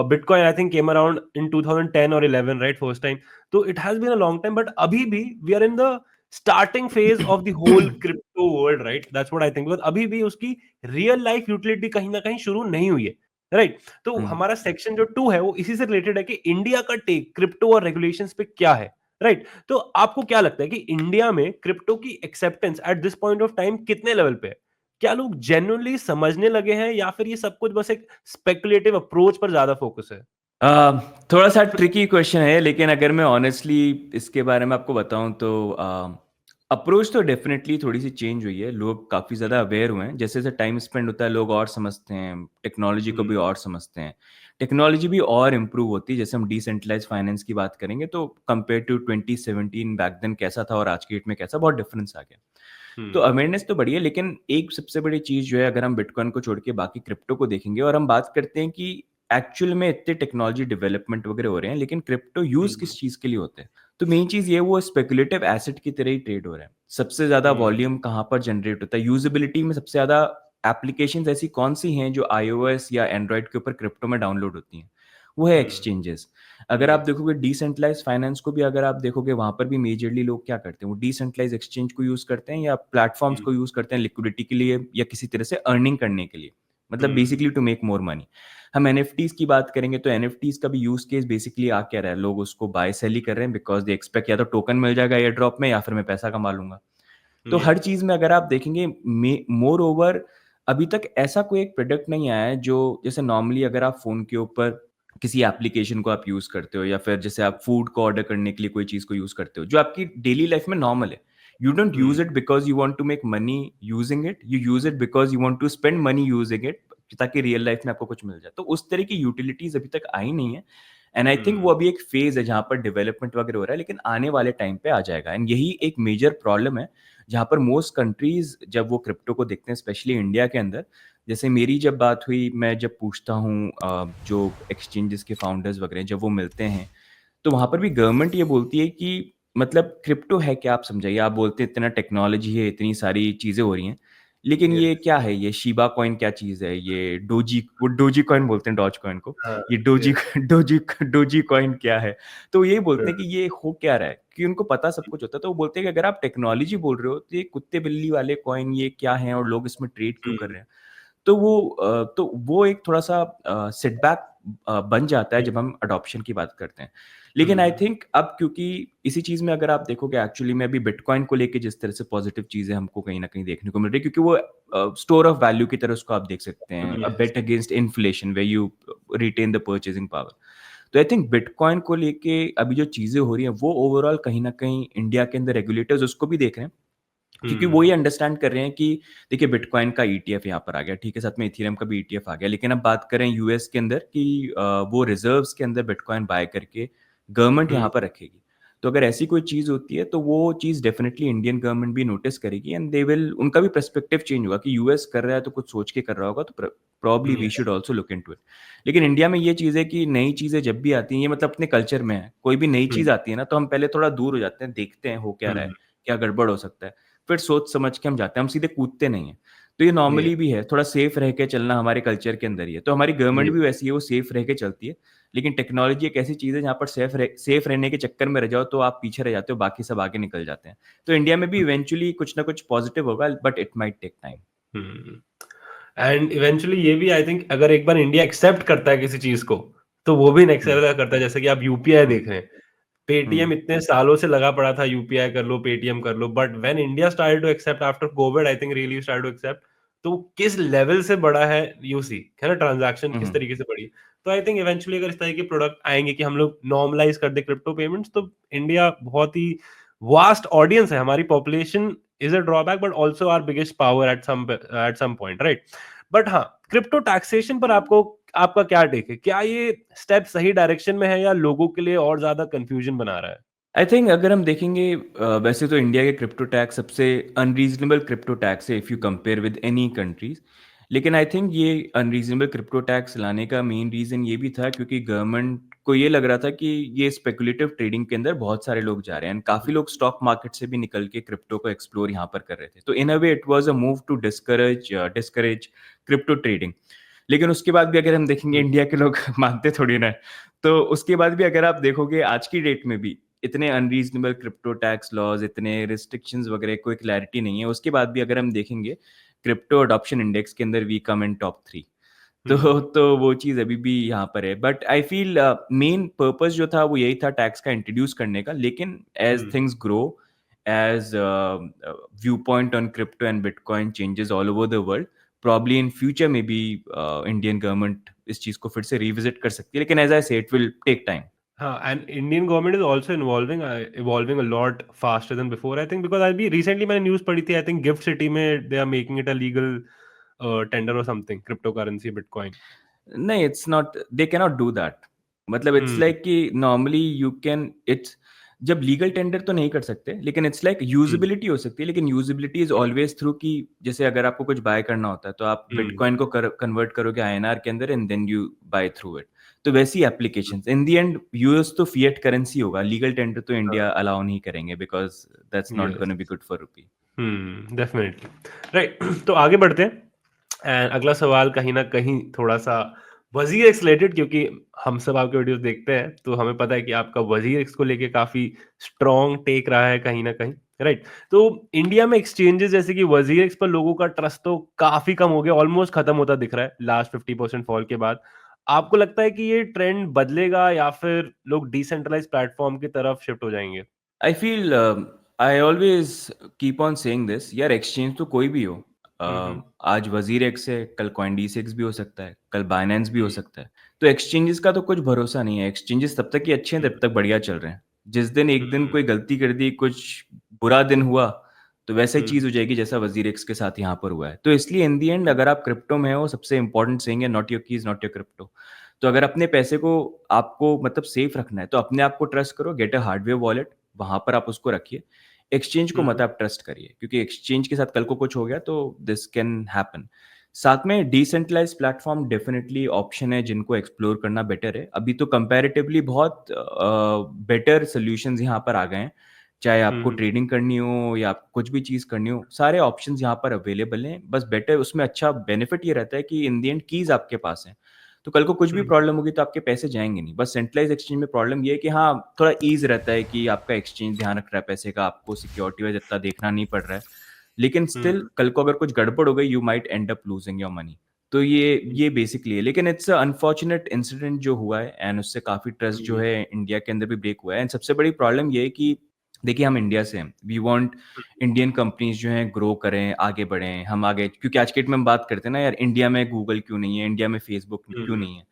bitcoin I think came around in 2010 और 11 राइट फर्स्ट टाइम। तो it has been a long time, but अभी भी we are in the starting phase of the whole crypto world, right? That's what I think, because अभी भी उसकी real life utility कहीं न कहीं शुरू नहीं हुई है, राइट? तो हुँ। हमारा सेक्शन जो 2 है वो इसी से रिलेटेड है कि इंडिया का टेक क्रिप्टो और रेगुलेशंस पे क्या है, राइट? तो आपको क्या लगता है कि इंडिया में क्रिप्टो की acceptance eight this point of time कितने लेवल पे है? क्या लोग जेन्युइनली समझने लगे हैं या फिर ये सब कुछ बस एक स्पेकुलेटिव अप्रोच पर ज़्यादा फोकस है? अ, थोड़ा-सा ट्रिकी क्वेश्चन है, लेकिन अगर मैं ऑनेस्टली इसके बारे में आपको बताऊँ तो अप्रोच तो डेफ़िनेटली थोड़ी-सी चेंज हुई है। लोग काफ़ी ज़्यादा अवेयर हुए हैं। जैसे-जैसे टाइम स्पेंड होता है, लोग और समझते हैं, टेक्नोलॉजी को हुँ, भी और समझते हैं। टेक्नोलॉजी भी और इम्प्रूव होती है, जैसे हम डिसेंट्रलाइज़्ड फाइनेंस की बात करेंगे, तो कंपेयर टू 2017 बैक देन कैसा था और आज की डेट में कैसा, बहुत डिफरेंस आ गया। तो हुँ, अवेयरनेस तो बढ़ी है, लेकिन एक सबसे बड़ी चीज़ जो है, अगर हम बिटकॉइन को छोड़ के बाकी क्रिप्टो को देखेंगे और हम बात करते हैं कि एक्चुअल में इतने टेक्नोलॉजी डेवलपमेंट वगैरह हो रहे हैं, लेकिन क्रिप्टो यूज़ हुँ, किस चीज़ के लिए होते हैं? तो मेन चीज़ ये है, वो स्पेकुलेटिव एसेट की तरह ही ट्रेड हो रहा है। सबसे ज़्यादा हुँ, वॉल्यूम कहाँ पर जनरेट होता है? यूज़ेबिलिटी में सबसे ज़्यादा एप्लीकेशंस ऐसी कौन-सी हैं जो आईओएस या एंड्रॉयड के ऊपर क्रिप्टो में डाउनलोड होती हैं? वो है हुँ, एक्सचेंजेस। अगर आप यस, देखोगे डिसेंट्रलाइज़्ड फाइनेंस को भी, अगर आप देखोगे, वहाँ पर भी मेजरली लोग क्या करते हैं, वो डिसेंट्रलाइज़्ड एक्सचेंज को यूज़ करते हैं या प्लेटफ़ॉर्म्स हुँ, को यूज़ करते हैं लिक्विडिटी के लिए या किसी तरह से अर्निंग करने के लिए। मतलब हुँ, basically to make more money. हम एनएफटीज़ की बात करेंगे, तो एनएफटीज़ का भी यूज़ केस बेसिकली आ क्या रहा है, लोग उसको बाय सेल ही कर रहे हैं बिकॉज़ दे एक्सपेक्ट या तो टोकन मिल जाएगा एयर ड्रॉप में या फिर मैं पैसा कमा लूँगा। तो हर यस, चीज़ में अगर आप देखेंगे, मोर ओवर अभी तक ऐसा कोई एक प्रोडक्ट नहीं आया है जो, जैसे नॉर्मली अगर आप फ़ोन के ऊपर किसी एप्लीकेशन को आप यूज़ करते हो या फिर जैसे आप फूड को ऑर्डर करने के लिए कोई चीज़ को यूज़ करते हो, जो आपकी डेली लाइफ़ में नॉर्मल है। You don't hmm, use it because you want to make money using it, you use it because you want to spend money using it, ताकि रियल लाइफ़ में आपको कुछ मिल जाए। तो उस तरह की यूटिलिटीज़ अभी तक आई नहीं है एंड आई थिंक हुँ, वो अभी एक फ़ेज़ है जहाँ पर डेवलपमेंट वगैरह हो रहा है, लेकिन आने वाले टाइम पे आ जाएगा एंड यही एक मेजर प्रॉब्लम है, जहाँ पर मोस्ट कंट्रीज़ जब वो क्रिप्टो को देखते हैं, स्पेशली इंडिया के अंदर, जैसे मेरी जब बात हुई, मैं जब पूछता हूँ जो एक्सचेंजेस के फाउंडर्स वगैरह हैं, जब वो मिलते हैं, तो वहाँ पर भी गवर्नमेंट ये बोलती है कि मतलब क्रिप्टो है क्या, आप समझाइए? आप बोलते हैं इतना टेक्नोलॉजी है, इतनी सारी चीज़ें हो रही हैं, लेकिन ये यस, क्या है? ये शिबा कॉइन क्या चीज़ है? ये डोजी, वो डोजी कॉइन बोलते हैं डॉज कॉइन को। हाँ, ये doji yes, doji doji coin क्या है? तो यही बोलते हैं हाँ, कि ये हो क्या रहा है? कि उनको पता सब कुछ होता है, तो वो बोलते हैं कि अगर आप टेक्नोलॉजी बोल रहे हो, तो ये कुत्ते-बिल्ली वाले कॉइन ये क्या हैं और लोग इसमें ट्रेड क्यों कर हुँ, रहे हैं? तो वो एक थोड़ा-सा सेटबैक बन जाता है यस, जब हम अडॉप्शन की बात करते हैं। लेकिन आई हुँ, थिंक अब क्योंकि इसी चीज़ में अगर आप देखोगे, एक्चुअली में अभी बिटकॉइन को लेके जिस तरह से पॉज़िटिव चीज़ें हमको कहीं न कहीं देखने को मिल रही है, क्योंकि वो स्टोर ऑफ वैल्यू की तरह उसको आप देख सकते हैं। Uh yes, bet against inflation where you retain the purchasing power. तो आई थिंक बिटकॉइन को लेके अभी जो चीज़ें हो रही हैं, वो ओवरऑल कहीं न कहीं इंडिया के अंदर रेगुलेटर्स उसको भी देख रहे हैं। क्योंकि वो ये हुँ, अंडरस्टैंड कर रहे हैं कि देखिए, बिटकॉइन का ईटीएफ यहाँ पर आ गया, ठीक है, साथ में इथेरियम का भी ईटीएफ आ गया। लेकिन अब बात करें यूएस के अंदर कि वो रिज़र्व्स के अंदर बिटकॉइन बाय करके गवर्नमेंट हुँ, यहाँ पर रखेगी। तो अगर ऐसी कोई चीज़ होती है तो वो चीज़ डेफिनेटली इंडियन गवर्नमेंट भी नोटिस करेगी एंड दे विल, उनका भी पर्सपेक्टिव चेंज होगा कि यूएस कर रहा है तो कुछ सोच के कर रहा होगा, तो probably we should yes. Also look into it. लेकिन इंडिया में ये चीज़ है कि नई चीज़ें जब भी आती हैं, ये मतलब अपने कल्चर में है, कोई भी नई हुँ, चीज़ आती है ना तो हम पहले थोड़ा दूर हो जाते हैं, देखते हैं हो क्या रहा है, हुँ, क्या गड़बड़ हो सकता है, फिर सोच समझ के हम जाते हैं, हम सीधे कूदते नहीं हैं। तो ये ये नॉर्मली भी है, थोड़ा सेफ रह के चलना हमारे कल्चर के अंदर ही है। तो हमारी ये गवर्नमेंट भी वैसी है, वो सेफ रह के चलती है। लेकिन टेक्नोलॉजी एक ऐसी चीज़ है जहाँ पर सेफ रहने के चक्कर में रह जाओ तो आप पीछे रह जाते हो, बाकी सब आगे निकल जाते हैं। तो इंडिया में भी इवेंचुअली कुछ ना कुछ पॉजिटिव होगा, but it might take time. Hmm. And eventually ये भी आई थिंक अगर एक बार इंडिया एक्सेप्ट करता है किसी चीज़ को, तो वो भी नेक्स्ट हुँ, लेवल का करता है। जैसे कि आप यूपीआई हुँ, देख रहे हैं। पेटीएम हुँ, इतने सालों से लगा पड़ा था, यूपीआई कर लो, पेटीएम कर लो, but when India started to accept after covid, I think really started to accept, तो किस लेवल से बढ़ा है यूसी, है ना? ट्रांज़ैक्शन किस हुँ, तरीके से बढ़ी। तो आई थिंक इवेंचुअली अगर इस तरह के प्रोडक्ट आएँगे कि हम लोग नॉर्मलाइज़ कर दें क्रिप्टो पेमेंट्स, तो इंडिया बहुत ही वास्ट ऑडियंस है, हमारी population is a drawback but also our biggest power at some point, right? But हाँ, क्रिप्टो टैक्सेशन पर आपका क्या टेक है? क्या ये स्टेप सही डायरेक्शन में है या लोगों के लिए और ज़्यादा कन्फ्यूजन बना रहा है? आई थिंक अगर हम देखेंगे, वैसे तो इंडिया के क्रिप्टो टैक्स सबसे अनरीजनेबल क्रिप्टो टैक्स है if you compare with any countries. लेकिन आई थिंक ये अनरीजनेबल क्रिप्टो टैक्स लाने का मेन रीज़न ये भी था क्योंकि गवर्नमेंट को ये लग रहा था कि ये स्पेकुलेटिव ट्रेडिंग के अंदर बहुत सारे लोग जा रहे हैं एंड काफ़ी लोग स्टॉक मार्केट से भी निकल के क्रिप्टो को एक्सप्लोर यहाँ पर कर रहे थे। तो in a way it was a move to discourage crypto trading. लेकिन उसके बाद भी अगर हम देखेंगे, हुँ, इंडिया के लोग मानते थोड़ी ना है। तो उसके बाद भी अगर आप देखोगे आज की डेट में भी इतने अनरीजनेबल क्रिप्टो टैक्स लॉज, इतने रिस्ट्रिक्शंस वगैरह, कोई क्लैरिटी नहीं है। उसके बाद भी अगर हम देखेंगे, क्रिप्टो अडॉप्शन इंडेक्स के अंदर वी कम इन टॉप 3। हुँ, तो वो चीज़ अभी भी यहाँ पर है। But I feel main purpose जो था वो यही था टैक्स का इंट्रोड्यूस करने का। लेकिन as hmm, things grow, as view point on crypto and bitcoin changes all over the world, probably in future में बी इंडियन गवर्नमेंट इस चीज़ को फिर से रिविज़िट कर सकती है। लेकिन as I say it will take time. हाँ, and Indian government is also evolving a lot faster than before I think because अभी रिसेंटली मैंने न्यूज़ पढ़ी थी आई थिंक गिफ्ट सिटी में they are making it a legal tender और something crypto currency bitcoin. नहीं, it's not, they can not do that. मतलब it's hmm, like कि normally you can it's, जब legal tender तो नहीं कर सकते, लेकिन इट्स लाइक हुँ, यूज़ेबिलिटी हो सकती है। लेकिन यूज़ेबिलिटी इज़ ऑलवेज़ थ्रू कि जैसे अगर आपको कुछ बाय करना होता है, तो आप हुँ, बिटकॉइन को कन्वर्ट करोगे आईएनआर के अंदर and then you buy through it. तो वैसी applications in the end US तो फिएट करेंसी होगा, लीगल टेंडर तो इंडिया हाँ, अलाउ नहीं करेंगे because that's not yes. Gonna be good for rupee. Definitely. Right तो आगे बढ़ते हैं एंड अगला सवाल कहीं न कहीं थोड़ा-सा वज़ीर एक्स रिलेटेड क्योंकि हम सब आपके वीडियोज़ देखते हैं, तो हमें पता है कि आपका वज़ीर एक्स को लेके काफ़ी स्ट्रॉन्ग टेक रहा है कहीं न कहीं, राइट? तो इंडिया में एक्सचेंजेज़ जैसे कि वज़ीर एक्स पर लोगों का ट्रस्ट तो काफ़ी कम हो गया, ऑलमोस्ट खत्म होता दिख रहा है लास्ट 50% फॉल के बाद। आपको लगता है कि ये ट्रेंड बदलेगा या फिर लोग डिसेंट्रलाइज़्ड प्लेटफ़ॉर्म की तरफ शिफ्ट हो जाएँगे? I feel, I always keep on saying this यार, एक्सचेंज तो कोई भी हो। हुँ, हुँ। आज वजीर एक्स है, कल कॉइनडीसीएक्स भी हो सकता है, कल बाइनेंस भी हो हुँ, सकता है। तो एक्सचेंजेस का तो कुछ भरोसा नहीं है। एक्सचेंजेस तब तक ही अच्छे हैं हुँ, तब तक बढ़िया चल रहे हैं। जिस दिन एक दिन हुँ, कोई गलती कर दी, कुछ बुरा दिन हुआ, तो वैसा ही हुँ, चीज़ हो जाएगी जैसा वजीर एक्स के साथ यहाँ पर हुआ है। तो इसलिए इन दी एंड अगर आप क्रिप्टो में हो, सबसे इंपॉर्टेंट सेइंग है, not your keys not your crypto. तो अगर अपने पैसे को आपको मतलब सेफ रखना है, तो अपने आप को ट्रस्ट करो, गेट अ हार्डवेयर वॉलेट, वहाँ पर आप उसको रखिए। एक्सचेंज को मत हुँ, आप ट्रस्ट करिए क्योंकि एक्सचेंज के साथ कल को कुछ हो गया तो दिस कैन हैपन। साथ में डिसेंट्रलाइज्ड प्लेटफ़ॉर्म डेफ़िनिटली ऑप्शन है जिनको एक्सप्लोर करना बेटर है। अभी तो कंपैरेटिवली बहुत बेटर सॉल्यूशंस यहाँ पर आ गए हैं। चाहे आपको हुँ, ट्रेडिंग करनी हो या कुछ भी चीज़ करनी हो, सारे ऑप्शंस यहाँ पर अवेलेबल हैं। बस बेटर उसमें अच्छा बेनिफिट ये रहता है कि इन द एंड कीज़ आपके पास हैं। तो कल को कुछ भी हुँ, प्रॉब्लम होगी तो आपके पैसे जाएँगे नहीं। बस सेंट्रलाइज़्ड एक्सचेंज में प्रॉब्लम ये है कि हाँ, थोड़ा ईज़ रहता है कि आपका एक्सचेंज ध्यान रख रहा है पैसे का, आपको सिक्योरिटी वाइज़ इतना देखना नहीं पड़ रहा है। लेकिन हुँ, स्टिल कल को अगर कुछ गड़बड़ हो गई, you might and up losing your money. तो ये बेसिकली है। लेकिन इट्स अ अनफॉर्च्यूनेट इंसिडेंट जो हुआ है एंड उससे काफ़ी ट्रस्ट जो हुँ, है इंडिया के अंदर भी ब्रेक हुआ है एंड सबसे बड़ी प्रॉब्लम ये है कि देखिए हम इंडिया से हैं। वी वांट इंडियन कंपनीज़ जो हैं ग्रो करें, आगे बढ़ें, हम आगे, क्योंकि आज की डेट में हम बात करते हैं ना यार, इंडिया में गूगल क्यों नहीं है, इंडिया में फेसबुक क्यों हुँ, नहीं है।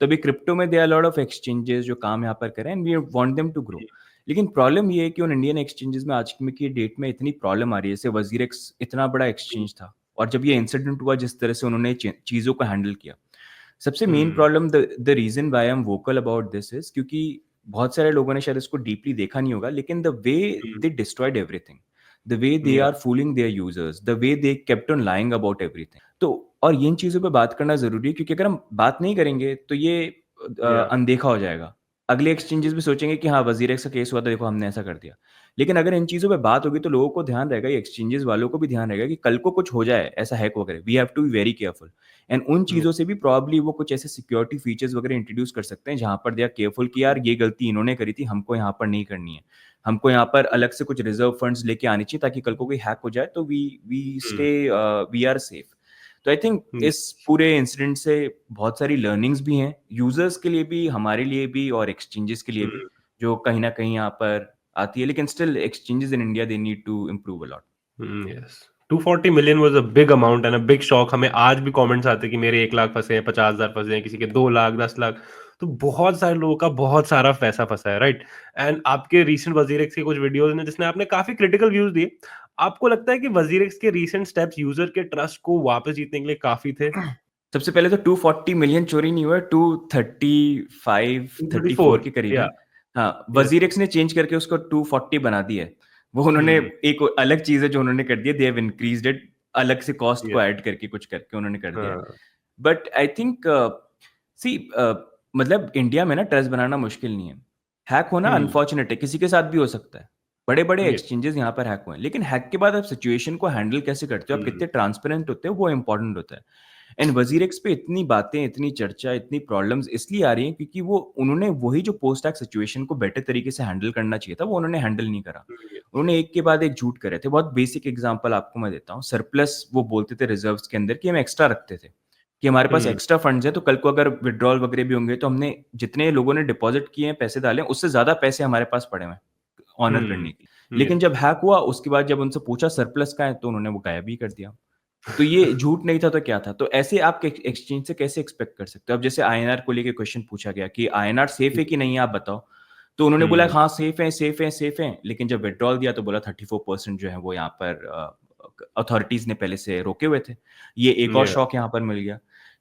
तो अभी क्रिप्टो में there are lot of exchanges जो काम यहाँ पर कर रहे हैं and we want them to grow. लेकिन प्रॉब्लम ये है कि उन इंडियन एक्सचेंजेस में आज में की डेट में इतनी प्रॉब्लम आ रही है। जैसे वज़ीरेक्स इतना बड़ा हुँ, एक्सचेंज था और जब ये इंसिडेंट हुआ जिस तरह से उन्होंने चीज़ों को हैंडल किया, सबसे main hmm, problem, the reason why I am vocal about this is क्योंकि बहुत सारे लोगों ने शायद इसको डीपली देखा नहीं होगा, लेकिन the way they destroyed everything, the way they are fooling their users, the way they kept on lying about everything. तो और इन चीज़ों पे बात करना ज़रूरी है, क्योंकि अगर हम बात नहीं करेंगे तो ये अनदेखा हो जाएगा। अगले एक्सचेंजेस भी सोचेंगे कि हाँ, वज़ीर का केस हुआ था, देखो हमने ऐसा कर दिया। लेकिन अगर इन चीज़ों पे बात होगी तो लोगों को ध्यान रहेगा, ये एक्सचेंजेस वालों को भी ध्यान रहेगा कि कल को कुछ हो जाए ऐसा हैक वगैरह, we have to be very careful. And उन चीज़ों से भी प्रॉब्ली वो कुछ ऐसे सिक्योरिटी फीचर्स वगैरह इंट्रोड्यूस कर सकते हैं, जहाँ पर दे आर केयरफुल कि यार ये गलती इन्होंने करी थी, हमको यहाँ पर नहीं करनी है। हमको यहाँ पर अलग से कुछ रिज़र्व फंड्स लेके आने चाहिए, ताकि कल को कोई हैक हो जाए तो we stay, we are safe. तो आई थिंक इस पूरे इंसिडेंट से बहुत सारी लर्निंग्स भी हैं, यूज़र्स के लिए भी, हमारे लिए भी और एक्सचेंजेस के लिए भी, जो कहीं न कहीं यहाँ पर आती है। लेकिन still exchanges in India they need to improve a lot. Yes, 240 million was a big amount and a big shock. हमें आज भी कमेंट्स आते हैं कि मेरे 1 लाख फंसे हैं, 50,000 फंसे हैं, किसी के 2 लाख, 10 लाख। तो बहुत सारे लोगों का बहुत सारा पैसा फंसा है, राइट? एंड आपके रीसेंट वजीरेक्स के कुछ वीडियोस ने जिसने आपने काफी क्रिटिकल व्यूज दिए। आपको लगता है कि वजीरेक्स के रीसेंट स्टेप्स यूजर के ट्रस्ट को वापस जीतने के लिए काफी थे? सबसे पहले तो 240 मिलियन चोरी नहीं हुआ है, 235, 34 234, के करीब या है। हाँ, यस, वज़ीर-एक्स ने चेंज करके उसको 240 बना दिया है। वो उन्होंने एक अलग चीज़ है जो उन्होंने कर दी है, दे हैव इंक्रीज्ड इट, अलग से कॉस्ट को यस, ऐड करके कुछ करके उन्होंने कर दिया है। हाँ, बट आई थिंक सी मतलब इंडिया में ना ट्रस्ट बनाना मुश्किल नहीं है। हैक होना हुँ, अनफॉर्च्यूनेट है, किसी के साथ भी हो सकता है। बड़े-बड़े यस, एक्सचेंजेस यहाँ पर हैक हुए हैं, लेकिन हैक के बाद आप सिचुएशन को हैंडल कैसे करते हो, आप हुँ, कितने ट्रांसपेरेंट होते हो, वो इम्पोर्टेंट होता है। एंड वज़ीर-एक्स पे इतनी बातें, इतनी चर्चा, इतनी प्रॉब्लम्स इसलिए आ रही हैं क्योंकि वो उन्होंने वही जो पोस्ट हैक सिचुएशन को बेटर तरीके से हैंडल करना चाहिए था, वो उन्होंने हैंडल नहीं करा। यस, उन्होंने एक के बाद एक झूठ करे थे। बहुत बेसिक एग्ज़ाम्पल आपको मैं देता हूँ। सरप्लस वो बोलते थे रिज़र्व्स के अंदर कि हम एक्स्ट्रा रखते थे, कि हमारे पास हुँ, एक्स्ट्रा फंड्स हैं, तो कल को अगर विथड्रॉल वगैरह भी होंगे, तो हमने जितने लोगों ने डिपॉज़िट किए हैं, पैसे डाले हैं, उससे ज़्यादा पैसे हमारे पास पड़े हुए हैं, ऑनर करने हुँ, के लिए। लेकिन यस, जब हैक हुआ, उसके बाद जब उनसे पूछा सरप्लस कहाँ है, तो उन्होंने वो गायब ही कर दिया। तो ये झूठ नहीं था तो क्या था? तो ऐसे आप एक्सचेंज से कैसे एक्सपेक्ट कर सकते हो? अब जैसे आईएनआर को लेके क्वेश्चन पूछा गया कि आईएनआर सेफ है कि नहीं है, आप बताओ? तो उन्होंने बोला हुँ, हाँ, सेफ है, सेफ है, सेफ है। लेकिन जब विथड्रॉल दिया तो बोला 34% जो है वो यहाँ पर अथॉरिटीज़ ने पहले से रोके हुए थे। ये एक और या शॉक यहाँ पर मिल गया।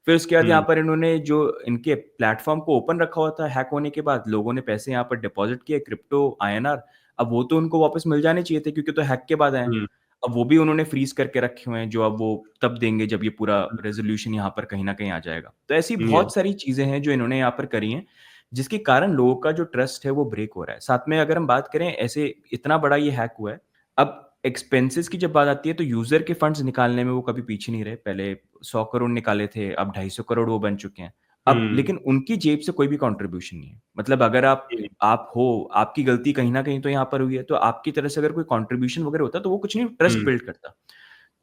फिर उसके बाद यहाँ हुँ, पर इन्होंने जो इनके प्लेटफ़ॉर्म को ओपन रखा हुआ था हैक होने के बाद, लोगों ने पैसे यहाँ पर डिपॉज़िट किए क्रिप्टो आईएनआर, अब वो तो उनको वापस मिल जाने चाहिए थे, क्योंकि तो हैक के बाद आए हैं। हुँ, अब वो भी उन्होंने फ्रीज़ करके रखे हुए हैं, जो अब वो तब देंगे जब ये पूरा हुँ, रेज़ोल्यूशन यहाँ पर कहीं न कहीं आ जाएगा। तो ऐसी यस, बहुत सारी चीज़ें हैं जो इन्होंने यहाँ पर करी हैं, जिसके कारण लोगों का जो ट्रस्ट है वो ब्रेक हो रहा है। साथ में अगर हम बात करें, ऐसे इतना बड़ा ये हैक हुआ है, अब एक्सपेंसेस की जब बात आती है तो यूज़र के फंड्स निकालने में वो कभी पीछे नहीं रहे। पहले 100 करोड़ निकाले थे, अब 250 करोड़ वो बन चुके हैं। अब हुँ, लेकिन उनकी जेब से कोई भी कंट्रीब्यूशन नहीं है। मतलब अगर हुँ, आप हो, आपकी गलती कहीं न कहीं तो यहाँ पर हुई है, तो आपकी तरफ से अगर कोई कंट्रीब्यूशन वगैरह होता तो वो कुछ नहीं, ट्रस्ट हुँ, बिल्ड करता।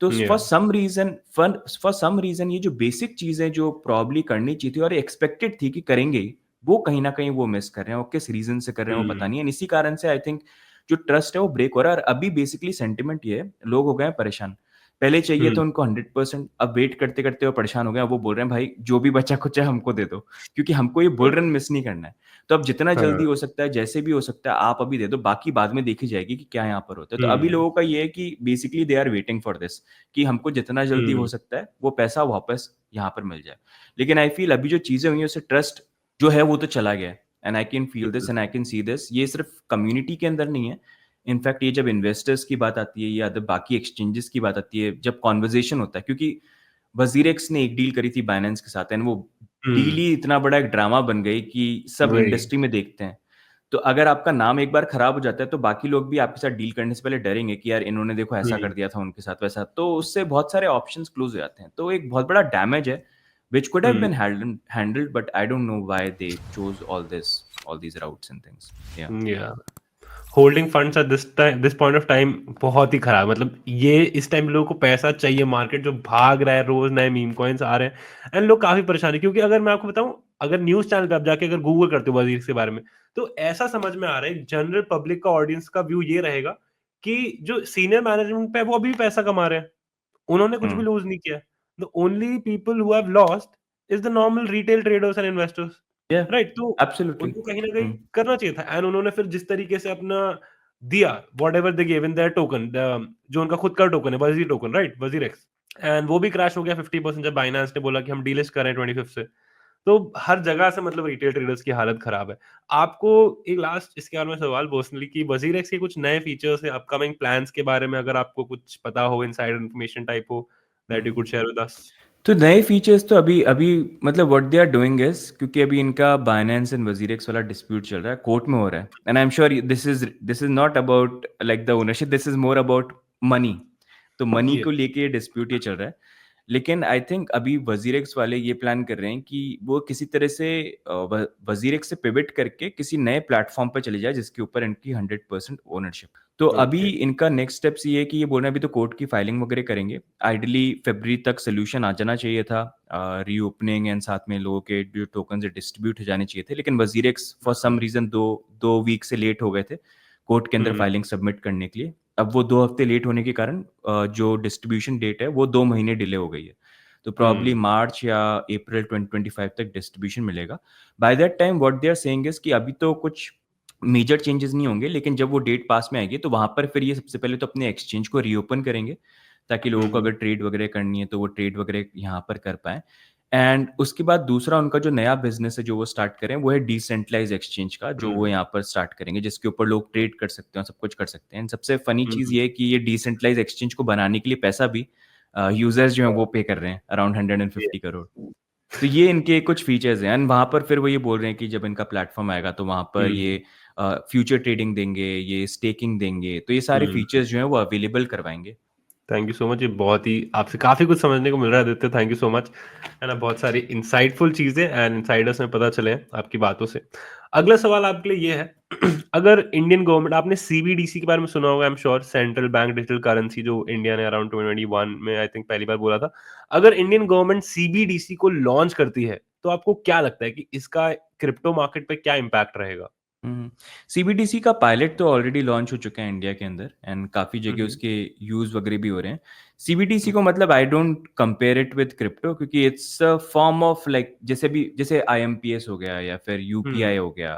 तो या फॉर सम रीज़न ये जो बेसिक चीज़ें जो प्रोबब्ली करनी चाहिए थी और एक्सपेक्टेड थी कि करेंगे ही, वो कहीं न कहीं वो मिस कर रहे हैं, और किस रीज़न से कर रहे हैं वो हुँ, पता नहीं है। एंड इसी कारण से आई थिंक जो ट्रस्ट है वो ब्रेक हो रहा है, और अभी बेसिकली सेंटिमेंट ये है, लोग हो गए हैं परेशान। पहले चाहिए हुँ, था उनको 100%, अब वेट करते-करते वो परेशान हो गए हैं। अब वो बोल रहे हैं भाई जो भी बचा-खुचा है हमको दे दो, क्योंकि हमको ये बुल रन मिस नहीं करना है। तो अब जितना हाँ, जल्दी हो सकता है, जैसे भी हो सकता है, आप अभी दे दो, बाकी बाद में देखी जाएगी कि क्या यहाँ पर होता है। तो अभी हुँ, लोगों का ये है कि basically they are waiting for this, कि हमको जितना जल्दी हो हुँ, सकता है वो पैसा वापस यहाँ पर मिल जाए। लेकिन आई फ़ील अभी जो चीज़ें हुई हैं उससे ट्रस्ट जो है वो तो चला गया है, and I can feel this and I can see this. ये सिर्फ़ कम्युनिटी के अंदर नहीं है। इनफैक्ट ये जब इन्वेस्टर्स की बात आती है या द बाकी एक्सचेंजेस की बात आती है, जब कन्वर्सेशन होता है, क्योंकि वज़ीर-एक्स ने एक डील करी थी बाइनेंस के साथ, एंड वो डील हुँ, ही इतना बड़ा एक ड्रामा बन गई कि सब वही, इंडस्ट्री में देखते हैं। तो अगर आपका नाम एक बार खराब हो जाता है, तो बाकी लोग भी आपके साथ डील करने से पहले डरेंगे कि यार इन्होंने देखो ऐसा हुँ, कर दिया था उनके साथ वैसा। तो उससे बहुत सारे ऑप्शंस क्लोज़ हो जाते हैं। तो एक बहुत बड़ा डैमेज है, which could have hmm, been handled, but I don't know why they chose all these routes and things. या या holding funds at this point of time बहुत ही खराब, मतलब ये इस टाइम लोगों को पैसा चाहिए, मार्केट जो भाग रहा है, रोज नए मीम कॉइन्स आ रहे हैं एंड लोग काफी परेशान है। क्योंकि अगर मैं आपको बताऊं, अगर न्यूज चैनल पे आप जाके अगर गूगल करते हो वजीर के बारे में, तो ऐसा समझ में आ रहा है जनरल पब्लिक का ऑडियंस का व्यू ये रहेगा कि जो सीनियर मैनेजमेंट पे है, वो अभी भी पैसा कमा रहे हैं, उन्होंने कुछ भी हुँ, लूज नहीं किया। The only people who have lost is the normal retail traders and investors, या राइट? तो एब्सोल्युटली। उनको कहीं न कहीं हुँ, करना चाहिए था एंड उन्होंने फिर जिस तरीके से अपना दिया, whatever they give in their token, the जो उनका खुद का टोकन है, वज़ीर टोकन, राइट? वज़ीर एक्स, एंड वो भी क्रैश हो गया 50% जब बाइनेंस ने बोला कि हम डीलिस्ट कर रहे हैं 25th से। तो हर जगह से मतलब रिटेल ट्रेडर्स की हालत खराब है। आपको एक लास्ट इसके बारे में सवाल पर्सनली कि वज़ीर एक्स के कुछ नए फीचर्स या अपकमिंग प्लान्स के बारे में अगर आपको कुछ पता हो, इनसाइडर इन्फॉर्मेशन टाइप हो, that you could share with us? तो नए फीचर्स तो अभी अभी मतलब what they are doing is, क्योंकि अभी इनका बाइनेंस एंड वजीरेक्स वाला डिस्प्यूट चल रहा है, कोर्ट में हो रहा है, and I am sure this is not about like the ownership, this is more about money. तो मनी को यस। लेके ये डिस्प्यूट ये चल रहा है। लेकिन आई थिंक अभी वजीरेक्स वाले ये प्लान कर रहे हैं कि वो किसी तरह से वजीरेक्स से पिवट करके किसी नए प्लेटफॉर्म पे चले जाए जिसके ऊपर इनकी 100% ओनरशिप। तो अभी ओके। इनका नेक्स्ट स्टेप्स ये है कि ये बोल रहे हैं अभी तो कोर्ट की फाइलिंग वगैरह करेंगे, आइडली फरवरी तक सोल्यूशन आ जाना चाहिए था, रीओपनिंग एंड साथ में लोगों के जो टोकन डिस्ट्रीब्यूट हो जाने चाहिए थे, लेकिन वजीरेक्स फॉर सम रीजन दो दो वीक से लेट हो गए थे कोर्ट के अंदर हुँ, फाइलिंग सबमिट करने के लिए। अब वो 2 हफ्ते लेट होने के कारण जो डिस्ट्रीब्यूशन डेट है वो 2 महीने डिले हो गई है। तो प्रॉब्ली हुँ, मार्च या अप्रैल 2025 तक डिस्ट्रीब्यूशन मिलेगा। By that time what they are saying is कि अभी तो कुछ मेजर चेंजेस नहीं होंगे, लेकिन जब वो डेट पास में आएगी तो वहां पर फिर ये सबसे पहले तो अपने एक्सचेंज को रीओपन करेंगे, ताकि लोगों को हुँ, अगर ट्रेड वगैरह करनी है तो वो ट्रेड वगैरह यहाँ पर कर पाए। एंड उसके बाद दूसरा उनका जो नया बिजनेस है जो वो स्टार्ट करें वो है डिसेंट्रलाइज एक्सचेंज का, जो वो हुँ, यहाँ पर स्टार्ट करेंगे, जिसके ऊपर लोग ट्रेड कर सकते हैं, सब कुछ कर सकते हैं। And सबसे फनी हुँ, चीज़ हुँ, ये है कि ये डिसेंट्रलाइज एक्सचेंज को बनाने के लिए पैसा भी यूजर्स जो हैं वो पे कर रहे हैं, अराउंड 150 करोड़। तो ये इनके कुछ फीचर्स हैं, एंड वहाँ पर फिर वो ये बोल रहे हैं कि जब इनका प्लेटफॉर्म आएगा तो वहाँ पर हुँ, ये फ्यूचर ट्रेडिंग देंगे, ये स्टेकिंग देंगे, तो ये सारे हुँ। फीचर्स जो हैं वो अवेलेबल करवाएंगे। Thank you so much. ये बहुत ही आपसे काफ़ी कुछ समझने को मिल रहा है Aditya, thank you so much. है ना, बहुत सारी इनसाइटफुल चीज़ें एंड इनसाइडर्स में पता चले हैं आपकी बातों से। अगला सवाल आपके लिए ये है अगर इंडियन गवर्नमेंट, आपने सीबीडीसी के बारे में सुना होगा आई am sure, central bank digital currency, जो इंडिया ने अराउंड 2021 में आई थिंक पहली बार बोला था। अगर इंडियन गवर्नमेंट सीबीडीसी को लॉन्च करती है, तो आपको क्या लगता है कि इसका क्रिप्टो मार्केट पे क्या इम्पैक्ट रहेगा? सीबीडीसी का पायलट तो ऑलरेडी लॉन्च हो चुका है इंडिया के अंदर, एंड काफ़ी हुँ, जगह हुँ। उसके यूज़ वगैरह भी हो रहे हैं। सीबीडीसी हुँ, को मतलब I don't compare it with crypto, क्योंकि it's a form of like जैसे आईएमपीएस हो गया या फिर हुँ, यूपीआई हो गया,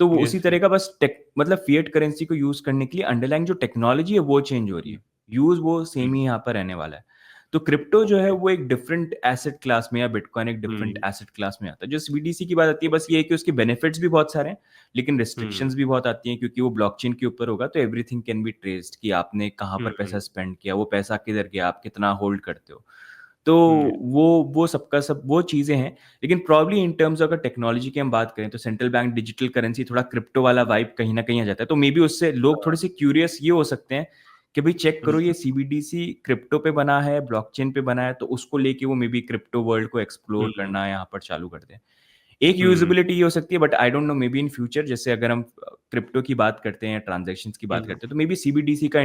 तो वो उसी यस, तरह यस। का बस टेक मतलब फिएट करेंसी को यूज़ करने के लिए अंडरलाइंग जो टेक्नोलॉजी है वो चेंज हो रही हुँ, है। यूज़ वो हुँ, सेम ही यहाँ पर रहने वाला है। तो क्रिप्टो जो है ओके। वो एक डिफरेंट एसेट क्लास में, या बिटकॉइन एक डिफरेंट हुँ, एसेट क्लास में आता है। जो सीबीडीसी की बात आती है बस ये है कि उसके बेनिफिट्स भी बहुत सारे हैं, लेकिन हुँ, रिस्ट्रिक्शंस भी बहुत आती हैं, क्योंकि वो ब्लॉकचेन के ऊपर होगा, तो एवरीथिंग कैन बी ट्रेस्ड कि आपने कहाँ पर पैसा हुँ, स्पेंड किया, वो पैसा किधर गया, आप कितना होल्ड करते हो। तो हुँ, वो सबका सब वो चीज़ें हैं। लेकिन प्रॉब्ली इन टर्म्स अगर टेक्नोलॉजी की हम बात करें तो सेंट्रल बैंक डिजिटल करेंसी थोड़ा क्रिप्टो वाला वाइब कहीं न कहीं आ जाता है। तो मे बी उससे लोग थोड़े से क्यूरियस ये हो सकते हैं कि भई चेक हुँ, करो ये सीबीडीसी क्रिप्टो पे बना है, ब्लॉकचेन पे बना है, तो उसको लेके वो मे बी क्रिप्टो वर्ल्ड को एक्सप्लोर हुँ, करना यहाँ पर चालू कर दें। एक हुँ, यूज़ेबिलिटी ये हो सकती है, but I don't no, may be in future जैसे अगर हम क्रिप्टो की बात करते हैं, ट्रांज़ैक्शंस की बात हुँ, करते हैं, तो मे बी सीबीडीसी का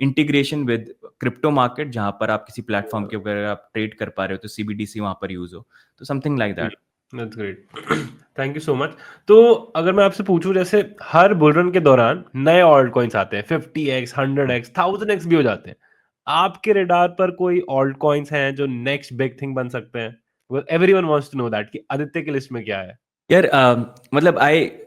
इंटीग्रेशन विद क्रिप्टो मार्केट, जहाँ पर आप किसी प्लेटफ़ॉर्म के अगर आप ट्रेड कर पा रहे हो, तो सीबीडीसी वहाँ पर यूज़ हो। तो something like hmm, that. That's great. Thank you so much. तो अगर मैं आपसे पूछूँ, जैसे हर बुल रन के दौरान नए ऑल्ट कॉइन्स आते हैं, 50x, 100x, 1000x भी हो जाते हैं। आपके रडार पर कोई ऑल्ट कॉइन्स हैं जो नेक्स्ट बिग थिंग बन सकते हैं? Well everyone wants to know that कि आदित्य की लिस्ट में क्या है? यार मतलब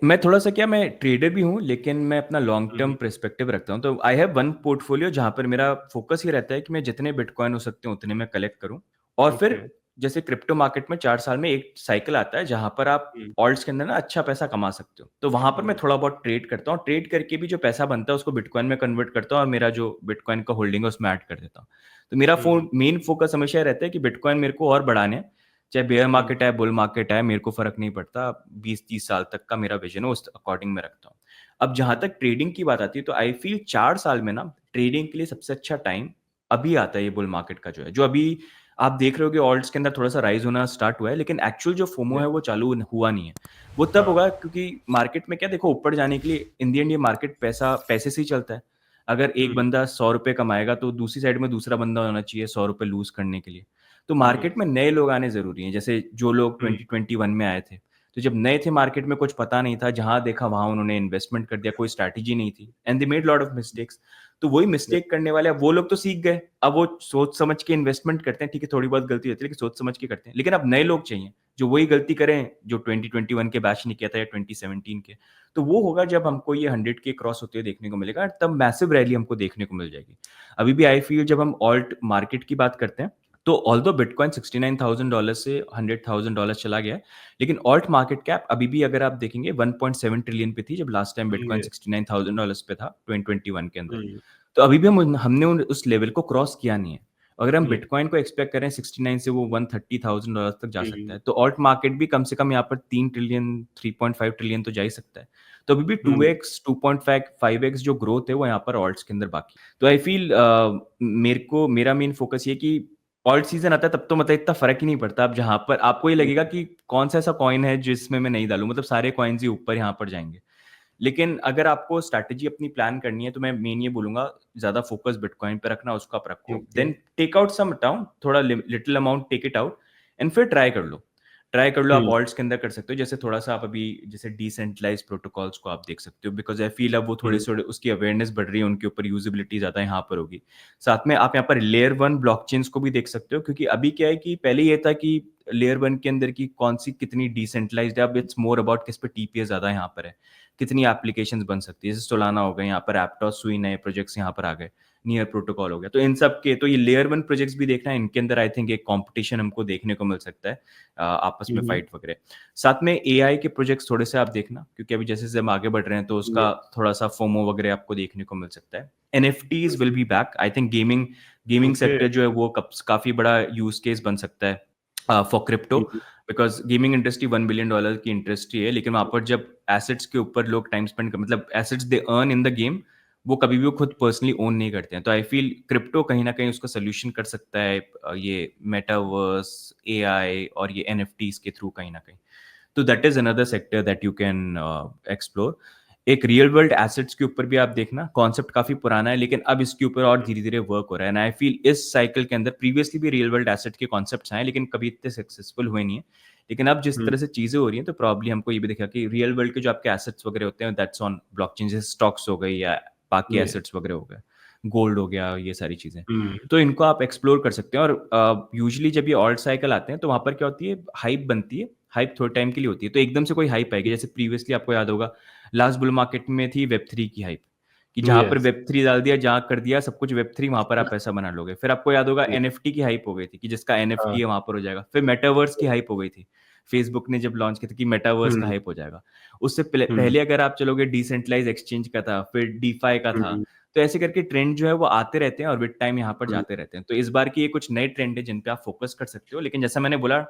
मैं थोड़ा-सा क्या, मैं ट्रेडर भी हूँ, लेकिन मैं अपना लॉन्ग हुँ, टर्म पर्सपेक्टिव रखता हूँ। तो आई हैव वन पोर्टफोलियो जहाँ पर मेरा फ़ोकस ये रहता है कि मैं जितने बिटकॉइन हो सकते हैं उतने मैं कलेक्ट करूँ। और ओके। फिर जैसे क्रिप्टो मार्केट में 4 साल में एक साइकिल आता है जहाँ पर आप हुँ, ऑल्ट्स के अंदर ना अच्छा पैसा कमा सकते हो। तो वहाँ पर मैं हुँ, थोड़ा बहुत ट्रेड करता हूँ। ट्रेड करके भी जो पैसा बनता है उसको बिटकॉइन में कन्वर्ट करता हूँ, और मेरा जो बिटकॉइन का होल्डिंग है उसमें ऐड कर देता हूँ। तो मेरा हुँ, मेन फ़ोकस हमेशा ये रहता है कि बिटकॉइन मेरे को और बढ़ाने हैं। चाहे बेयर हुँ, मार्केट है, बुल मार्केट है, मेरे को फ़र्क नहीं पड़ता। 20-30 साल तक का मेरा विज़न है, उस अकॉर्डिंग मैं रखता हूँ। अब जहाँ तक ट्रेडिंग की बात आती है, तो आई फ़ील 4 साल में ना ट्रेडिंग के लिए सबसे अच्छा टाइम अभी आता है, ये बुल मार्केट का जो है। जो अभी आप देख रहे होगे ऑल्ट्स के अंदर थोड़ा-सा राइज़ होना स्टार्ट हुआ है, लेकिन एक्चुअल जो फोमो या है वो चालू हुआ नहीं है। वो तब हाँ, होगा क्योंकि मार्केट में क्या देखो, ऊपर जाने के लिए इन द एंड ये मार्केट पैसे से ही चलता है। अगर एक हुँ, बंदा ₹100 कमाएगा तो दूसरी साइड में दूसरा बंदा होना चाहिए ₹100 लूज़ करने के लिए। तो हुँ, मार्केट में नए लोग आने ज़रूरी हैं, जैसे जो लोग हुँ, 2021 में आए थे। तो जब नए थे मार्केट में कुछ पता नहीं था, जहाँ देखा वहाँ उन्होंने इन्वेस्टमेंट कर दिया, कोई स्ट्रैटेजी नहीं थी, and they made lot of mistakes. तो वही या मिस्टेक करने वाले, अब वो लोग तो सीख गए, अब वो सोच समझ के इन्वेस्टमेंट करते हैं, ठीक है थोड़ी बहुत गलती होती है लेकिन सोच समझ के करते हैं। लेकिन अब नए लोग चाहिए, जो वही गलती करें जो 2021 के बैच ने किया था या 2017 के। तो वो होगा जब हमको ये 100 के क्रॉस होते हुए देखने को मिलेगा, तब मैसिव रैली हमको देखने को मिल जाएगी। अभी भी आई फील जब हम ऑल्ट मार्केट की बात करते हैं, तो ऑल्दो बिटकॉइन $69,000 से $100,000 चला गया है, लेकिन ऑल्ट मार्केट कैप अभी भी अगर आप देखेंगे 1.7 ट्रिलियन पे थी जब लास्ट टाइम बिटकॉइन ये $69,000 पे था 2021 के अंदर। हम्म तो अभी भी हमने उस लेवल को क्रॉस किया नहीं है। अगर हम ये बिटकॉइन को एक्सपेक्ट करें 69 से वो $130,000 तक जा सकता है, हम्म तो ऑल्ट मार्केट भी कम से कम यहाँ पर 3 ट्रिलियन 3.5 ट्रिलियन तो जा ही सकता है। तो अभी भी हम्म 2x 2.5x जो ग्रोथ है वो यहाँ पर ऑल्ट्स के अंदर बाकी है। तो आई फील मेरा मेन फोकस ये कि ऑल्ट सीजन आता है तब तो मतलब इतना फर्क ही नहीं पड़ता। अब जहाँ पर आपको ये लगेगा कि कौन सा ऐसा कॉइन है जिसमें मैं नहीं डालूं, मतलब सारे कॉइन्स ही ऊपर यहाँ पर जाएंगे। लेकिन अगर आपको स्ट्रैटेजी अपनी प्लान करनी है तो मैं मेन ये बोलूंगा, ज्यादा फोकस बिटकॉइन पे रखना, उसको आप रखो, okay then take out some amount, थोड़ा little amount take it out and फिर ट्राई कर लो। आप हम्म ऑल्ट्स के अंदर कर सकते हो, जैसे थोड़ा सा आप अभी जैसे डिसेंट्रलाइज प्रोटोकॉल्स को आप देख सकते हो, बिकॉज आई फील अब वो थोड़े हम्म थोड़े उसकी अवेयरनेस बढ़ रही है, उनके ऊपर यूजिबिलिटी ज्यादा यहाँ पर होगी। साथ में आप यहाँ पर लेयर वन ब्लॉकचेन्स को भी देख सकते हो, क्योंकि अभी क्या है कि पहले ये था कि लेयर वन के अंदर की कौन सी कितनी डिसेंट्रलाइज्ड है, अब इट्स मोर अबाउट किस पे टीपीएस ज्यादा यहाँ पर है, कितनी एप्लीकेशंस बन सकती है। जैसे सोलाना हो गए, यहाँ पर एप्टॉस सुई नए प्रोजेक्ट्स यहाँ पर आ गए, नियर प्रोटोकॉल हो गया। तो इन सब के तो ये लेयर वन प्रोजेक्ट्स भी देखना है, इनके अंदर आई थिंक एक कंपटीशन हमको देखने को मिल सकता है, आपस में हम्म फाइट वगैरह। साथ में एआई के प्रोजेक्ट्स थोड़े से आप देखना, क्योंकि अभी जैसे जैसे हम आगे बढ़ रहे हैं तो उसका थोड़ा सा फोमो वगैरह आपको देखने को मिल सकता है। NFTs will be back, I think gaming okay sector जो है वो काफी बड़ा यूज केस बन सकता है for crypto, because gaming industry $1 billion की इंडस्ट्री है, लेकिन वहां पर जब एसेट्स के ऊपर लोग टाइम स्पेंड कर, मतलब assets they earn in the game, वो कभी भी वो खुद पर्सनली ओन नहीं करते हैं। तो आई फील क्रिप्टो कहीं ना कहीं उसका सोल्यूशन कर सकता है, ये मेटावर्स, एआई और ये एनएफटीज के थ्रू कहीं ना कहीं। तो that is another sector that you can explore. एक रियल वर्ल्ड एसेट्स के ऊपर भी आप देखना, कॉन्सेप्ट काफी पुराना है लेकिन अब इसके ऊपर और धीरे धीरे वर्क हो रहा है। एंड आई फील इस साइकिल के अंदर प्रीवियसली भी रियल वर्ल्ड एसेट के कॉन्सेप्ट्स आए, लेकिन कभी इतने सक्सेसफुल हुए नहीं है। लेकिन अब जिस तरह से चीजें हो रही हैं तो प्रॉब्ली हमको ये भी दिखा कि रियल वर्ल्ड के जो आपके एसेट्स वगैरह होते हैं दैट्स ऑन ब्लॉकचेन, जैसे स्टॉक्स हो गई या बाकी एसेट्स वगैरह हो गए, गोल्ड हो गया, ये सारी चीजें। तो इनको आप एक्सप्लोर कर सकते हैं। और यूजुअली जब ये ऑल्ट साइकिल आते हैं तो वहां पर क्या होती है, हाइप बनती है। हाइप थोड़े टाइम के लिए होती है, तो एकदम से कोई हाइप आएगी, जैसे प्रीवियसली आपको याद होगा लास्ट बुल मार्केट में थी वेब 3 की हाइप, कि जहां पर यस वेब 3 डाल दिया, जहां कर दिया सब कुछ वेब 3, वहां पर आप पैसा बना लोगे। फिर आपको याद होगा एनएफटी की हाइप हो गई थी, कि जिसका एनएफटी है वहां पर हो जाएगा। फिर मेटावर्स की हाइप हो गई थी, फेसबुक ने जब लॉन्च किया था कि मेटावर्स का हाइप हो जाएगा। उससे पहले अगर आप चलोगे डिसेंट्रलाइज एक्सचेंज का था, फिर डीफाई का था। तो ऐसे करके ट्रेंड जो है वो आते रहते हैं और विद टाइम यहाँ पर जाते रहते हैं। तो इस बार की ये कुछ नए ट्रेंड है जिन पे आप फोकस कर सकते हो, लेकिन जैसा मैंने बोला,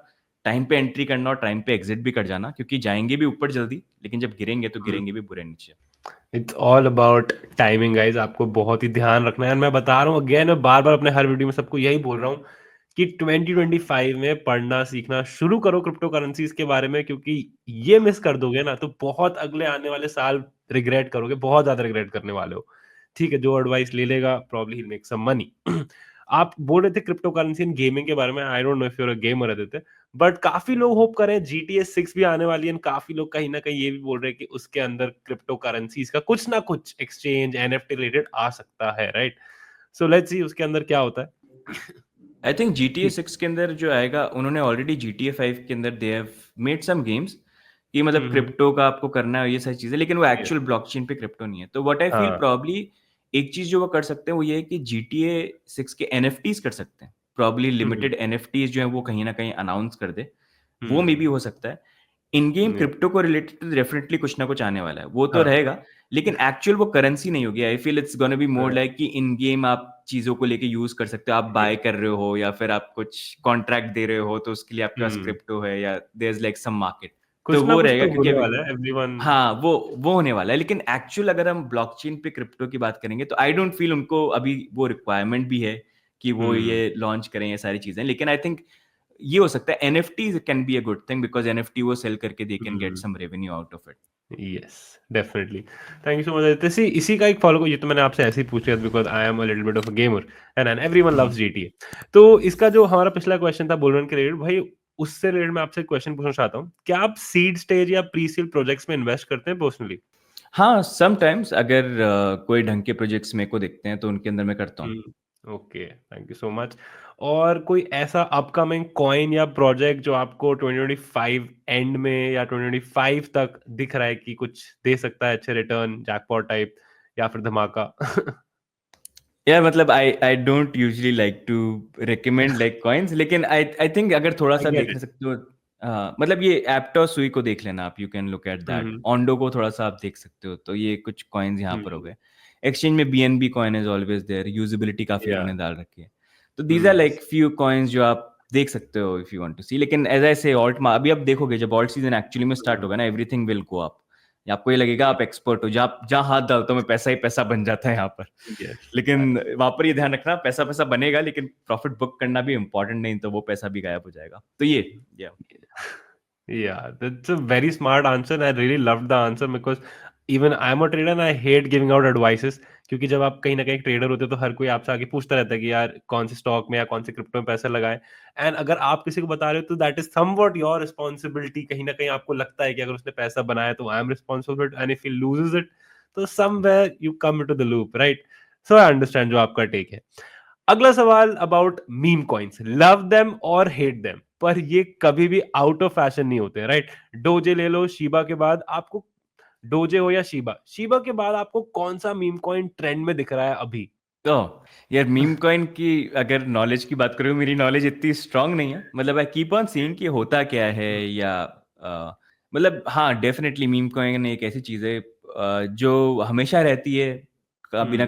टाइम पे एंट्री करना और टाइम पे एग्जिट भी कर जाना, क्योंकि जाएंगे भी ऊपर जल्दी, लेकिन जब गिरेंगे तो गिरेंगे भी बुरे नीचे। It's all about timing guys, आपको बहुत ही ध्यान रखना है। मैं बता रहा हूँ अगेन, मैं बार बार अपने हर वीडियो में सबको यही बोल रहा हूँ कि 2025 में पढ़ना सीखना शुरू करो क्रिप्टो करेंसीज के बारे में, क्योंकि ये मिस कर दोगे ना तो बहुत अगले आने वाले साल रिग्रेट करोगे, बहुत ज्यादा रिग्रेट करने वाले हो। ठीक है, जो एडवाइस ले लेगा probably he make some money. आप बोल रहे थे क्रिप्टो करेंसी एंड गेमिंग के बारे में, आई don't know if you're a gamer रहते थे, बट काफी लोग होप कर रहे हैं GTA 6 भी आने वाली है, and काफी लोग कहीं ना कहीं ये भी बोल रहे हैं कि उसके अंदर क्रिप्टो करेंसीज का कुछ ना कुछ एक्सचेंज NFT रिलेटेड आ सकता है, राइट? सो लेट्स सी उसके अंदर क्या होता है। आई थिंक GTA 6 के अंदर जो आएगा, उन्होंने ऑलरेडी GTA 5 के अंदर they have made some games, कि मतलब हम्म क्रिप्टो का आपको करना है ये सारी चीजें, लेकिन वो yes, एक्चुअल ब्लॉकचेन पे क्रिप्टो नहीं है। तो व्हाट आई फील हाँ प्रॉब्ली एक चीज जो वो कर सकते हैं वो ये है कि GTA 6 के NFTs कर सकते हैं, प्रॉब्ली हम्म लिमिटेड NFTs जो है वो कहीं ना कहीं अनाउंस कर दे, वो मे हम्म भी हो सकता है। इन गेम yeah, क्रिप्टो को रिलेटेड डेफिनेटली कुछ ना कुछ आने वाला है, वो तो हाँ रहेगा, लेकिन एक्चुअल वो करेंसी नहीं होगी। I feel it's gonna be more हाँ लाइक कि इन गेम आप चीजों को लेके यूज कर सकते हो, आप बाय yes, कर रहे हो या फिर आप कुछ कॉन्ट्रैक्ट दे रहे हो, तो उसके लिए आपके पास हम्म क्रिप्टो है या there is like some market. तो कुछ ना वो कुछ रहेगा, तो क्योंकि होने अभी वाला है एवरीवन। हाँ वो होने वाला है। लेकिन एक्चुअल अगर हम ब्लॉकचेन पे क्रिप्टो की बात करेंगे तो आई डोंट फील उनको अभी वो रिक्वायरमेंट भी है कि वो हम्म ये लॉन्च करें ये सारी चीजें। लेकिन आई थिंक ये हो सकता है, NFT can be a good thing, because NFT वो सेल करके they can get hmm some revenue out of it. Yes definitely. Thank you so much Aditya. See इसी का एक फॉलो, ये तो मैंने आपसे ऐसे ही पूछ लिया because I am a little bit of a gamer and everyone loves GTA. तो इसका जो हमारा पिछला क्वेश्चन था बुलरन के रिलेटेड, भाई उससे रिलेटेड मैं आपसे क्वेश्चन पूछना चाहता हूँ, क्या आप सीड स्टेज या प्री सीड प्रोजेक्ट्स में इन्वेस्ट करते हैं पर्सनली? हाँ, समटाइम्स अगर कोई ढंग के प्रोजेक्ट्स मेरे को दिखते हैं तो उनके अंदर मैं करता हूँ। Okay thank you so much. और कोई ऐसा अपकमिंग कॉइन या प्रोजेक्ट जो आपको 2025 एंड में या 2025 तक दिख रहा है कि कुछ दे सकता है अच्छे रिटर्न, जैकपॉट टाइप या फिर धमाका? यार मतलब I don't usually like to recommend like coins, लेकिन आई थिंक अगर थोड़ा आई सा गेट देख इट। सकते हो, मतलब ये एप्टोस सुई को देख लेना आप, you can look at that. Hmm. Ondo को थोड़ा सा आप देख सकते हो, तो ये कुछ कॉइन्स यहाँ पर हो हम्म। गए। एक्सचेंज में BNB coin is always there, usability काफी या। लोगों ने डाल रखी है। तो these are like few coins जो आप देख सकते हो if you want to see. लेकिन एज आई से ऑल्ट, अभी आप देखोगे जब ऑल्ट सीजन एक्चुअली में स्टार्ट होगा ना, एवरीथिंग विल गो अप। आपको ये लगेगा आप एक्सपर्ट हो, जहाँ जहाँ हाथ डालता हूँ मैं पैसा ही पैसा बन जाता है यहाँ पर। यस। लेकिन वहां पर ये ध्यान रखना, पैसा पैसा बनेगा लेकिन प्रॉफिट बुक करना भी इंपॉर्टेंट, नहीं तो वो पैसा भी गायब हो जाएगा। तो ये yeah. Yeah, that's a very smart answer. I really loved the answer because even I'm a trader and I hate giving out advices. क्योंकि जब आप कहीं ना कहीं ट्रेडर होते हो तो हर कोई आपसे आके पूछता रहता है कि यार कौन से स्टॉक में या कौन से क्रिप्टो में पैसा लगाएं। एंड अगर आप किसी को बता रहे हो तो that is somewhat your responsibility. कहीं ना कहीं आपको लगता है कि अगर उसने पैसा बनाया तो I am responsible and if he loses it तो somewhere you come into the loop, right? So I understand जो आपका टेक है। अगला सवाल about meme coins, love them और हेट देम, पर ये कभी भी आउट ऑफ फैशन नहीं होते, राइट? डोजे ले लो, शीबा के बाद आपको, डोजे हो या शीबा, शीबा के बाद आपको कौन सा मीम कॉइन ट्रेंड में दिख रहा है अभी? तो यार मीम कॉइन की अगर नॉलेज की बात करूँ, मेरी नॉलेज इतनी स्ट्रांग नहीं है। मतलब आई कीप ऑन सीइंग कि होता क्या है, या मतलब हाँ डेफिनेटली मीम कॉइन एक ऐसी चीज़ है जो हमेशा रहती है। कभी ना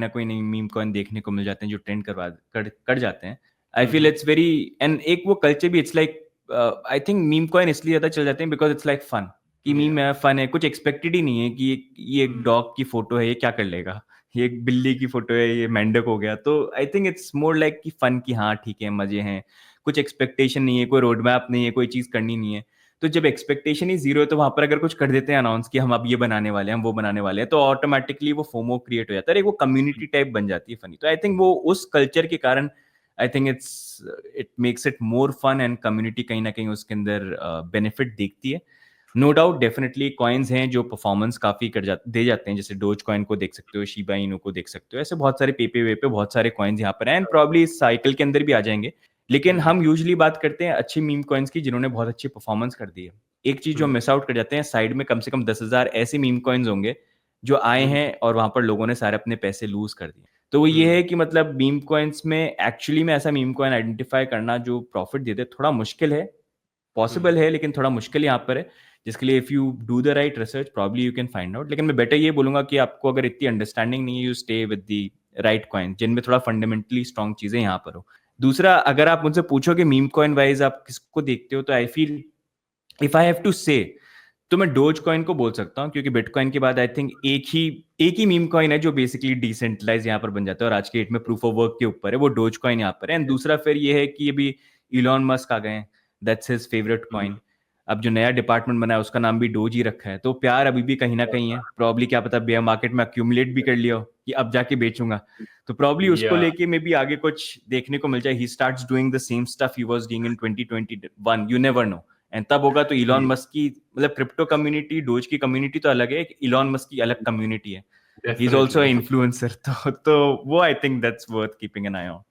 कोई नई मीम कॉइन देखने को मिल जाते हैं जो ट्रेंड कर जाते हैं। I feel it's very, and एक वो कल्चर भी, it's like I think meme coin इसलिए ज़्यादा चल जाते हैं बिकॉज इट्स लाइक फन। कि मीम है, फन है, कुछ एक्सपेक्टेड ही नहीं है कि ये एक डॉग की फोटो है, ये क्या कर लेगा, ये एक बिल्ली की फोटो है, ये मेंढक हो गया। तो I think it's more like कि फन, की हाँ ठीक है मजे हैं, कुछ एक्सपेक्टेशन नहीं है, कोई रोड मैप नहीं है, कोई चीज करनी नहीं है। तो जब एक्सपेक्टेशन ही जीरो है तो वहां पर अगर कुछ कर देते हैं अनाउंस कि हम अब ये बनाने वाले हैं, हम वो बनाने वाले हैं, तो ऑटोमेटिकली वो फोमो क्रिएट हो जाता है, एक वो कम्युनिटी टाइप बन जाती है फनी। तो आई थिंक वो उस कल्चर के कारण I think it makes it more fun, and community कहीं ना कहीं उसके अंदर बेनिफिट देखती है। नो डाउट डेफिनेटली कॉइन्स हैं जो परफॉर्मेंस काफी दे जाते हैं, जैसे डोज कॉइन को देख सकते हो, शिबा इनू को देख सकते हो, ऐसे बहुत सारे पेपे वेपे बहुत सारे कॉइन्स यहाँ पर हैं, एंड प्रॉब्ली इस साइकिल के अंदर भी आ जाएंगे। लेकिन हम यूजुअली बात करते हैं अच्छी मीम कॉइन्स की जिन्होंने बहुत अच्छी परफॉर्मेंस कर दी है। एक चीज जो मिस आउट कर जाते हैं, साइड में कम से कम 10,000 ऐसे मीम कॉइन्स होंगे जो आए हैं और वहां पर लोगों ने सारे अपने पैसे लूज कर दिए। तो वो ये है कि मतलब मीम कॉइन्स में एक्चुअली में ऐसा मीम कॉइन आइडेंटिफाई करना जो प्रॉफिट देते थोड़ा मुश्किल है। पॉसिबल है लेकिन थोड़ा मुश्किल यहाँ पर है, जिसके लिए if you do the right research probably you can find out. लेकिन मैं बेटर ये बोलूंगा कि आपको अगर इतनी अंडरस्टैंडिंग नहीं है, you stay with the right coin जिनमें थोड़ा फंडामेंटली स्ट्रॉन्ग चीजें यहाँ पर हो। दूसरा, अगर आप मुझसे पूछो कि मीम कॉइन वाइज आप किसको देखते हो, तो I feel if I have to say, तो मैं डोज कॉइन को बोल सकता हूँ, क्योंकि बिटकॉइन के बाद आई थिंक एक ही मीम कॉइन है जो बेसिकली डिसेंट्रलाइज यहाँ पर बन जाता है और आज के डेट में प्रूफ ऑफ वर्क के ऊपर है, वो डोज कॉइन यहाँ पर है। एंड दूसरा फिर ये है कि अभी इलॉन मस्क आ गए हैं, दैट्स हिज फेवरेट कॉइन। अब जो नया डिपार्टमेंट बना है उसका नाम भी डोज ही रखा है, तो प्यार अभी भी कहीं ना कहीं है। प्रॉब्ली क्या पता बेयर मार्केट में अक्यूमुलेट भी कर लिया हो कि अब जाके बेचूंगा, तो प्रॉब्ली उसको या। लेके मे बी आगे कुछ देखने को मिल जाए। He starts doing the same stuff he was doing in 2021, you never know. And तब होगा तो इलॉन मस्क की, मतलब क्रिप्टो कम्युनिटी, डोज की कम्युनिटी तो अलग है, इलॉन मस्क की अलग कम्युनिटी है। He is definitely also definitely. Influencer, तो वो I think that's worth keeping an eye on,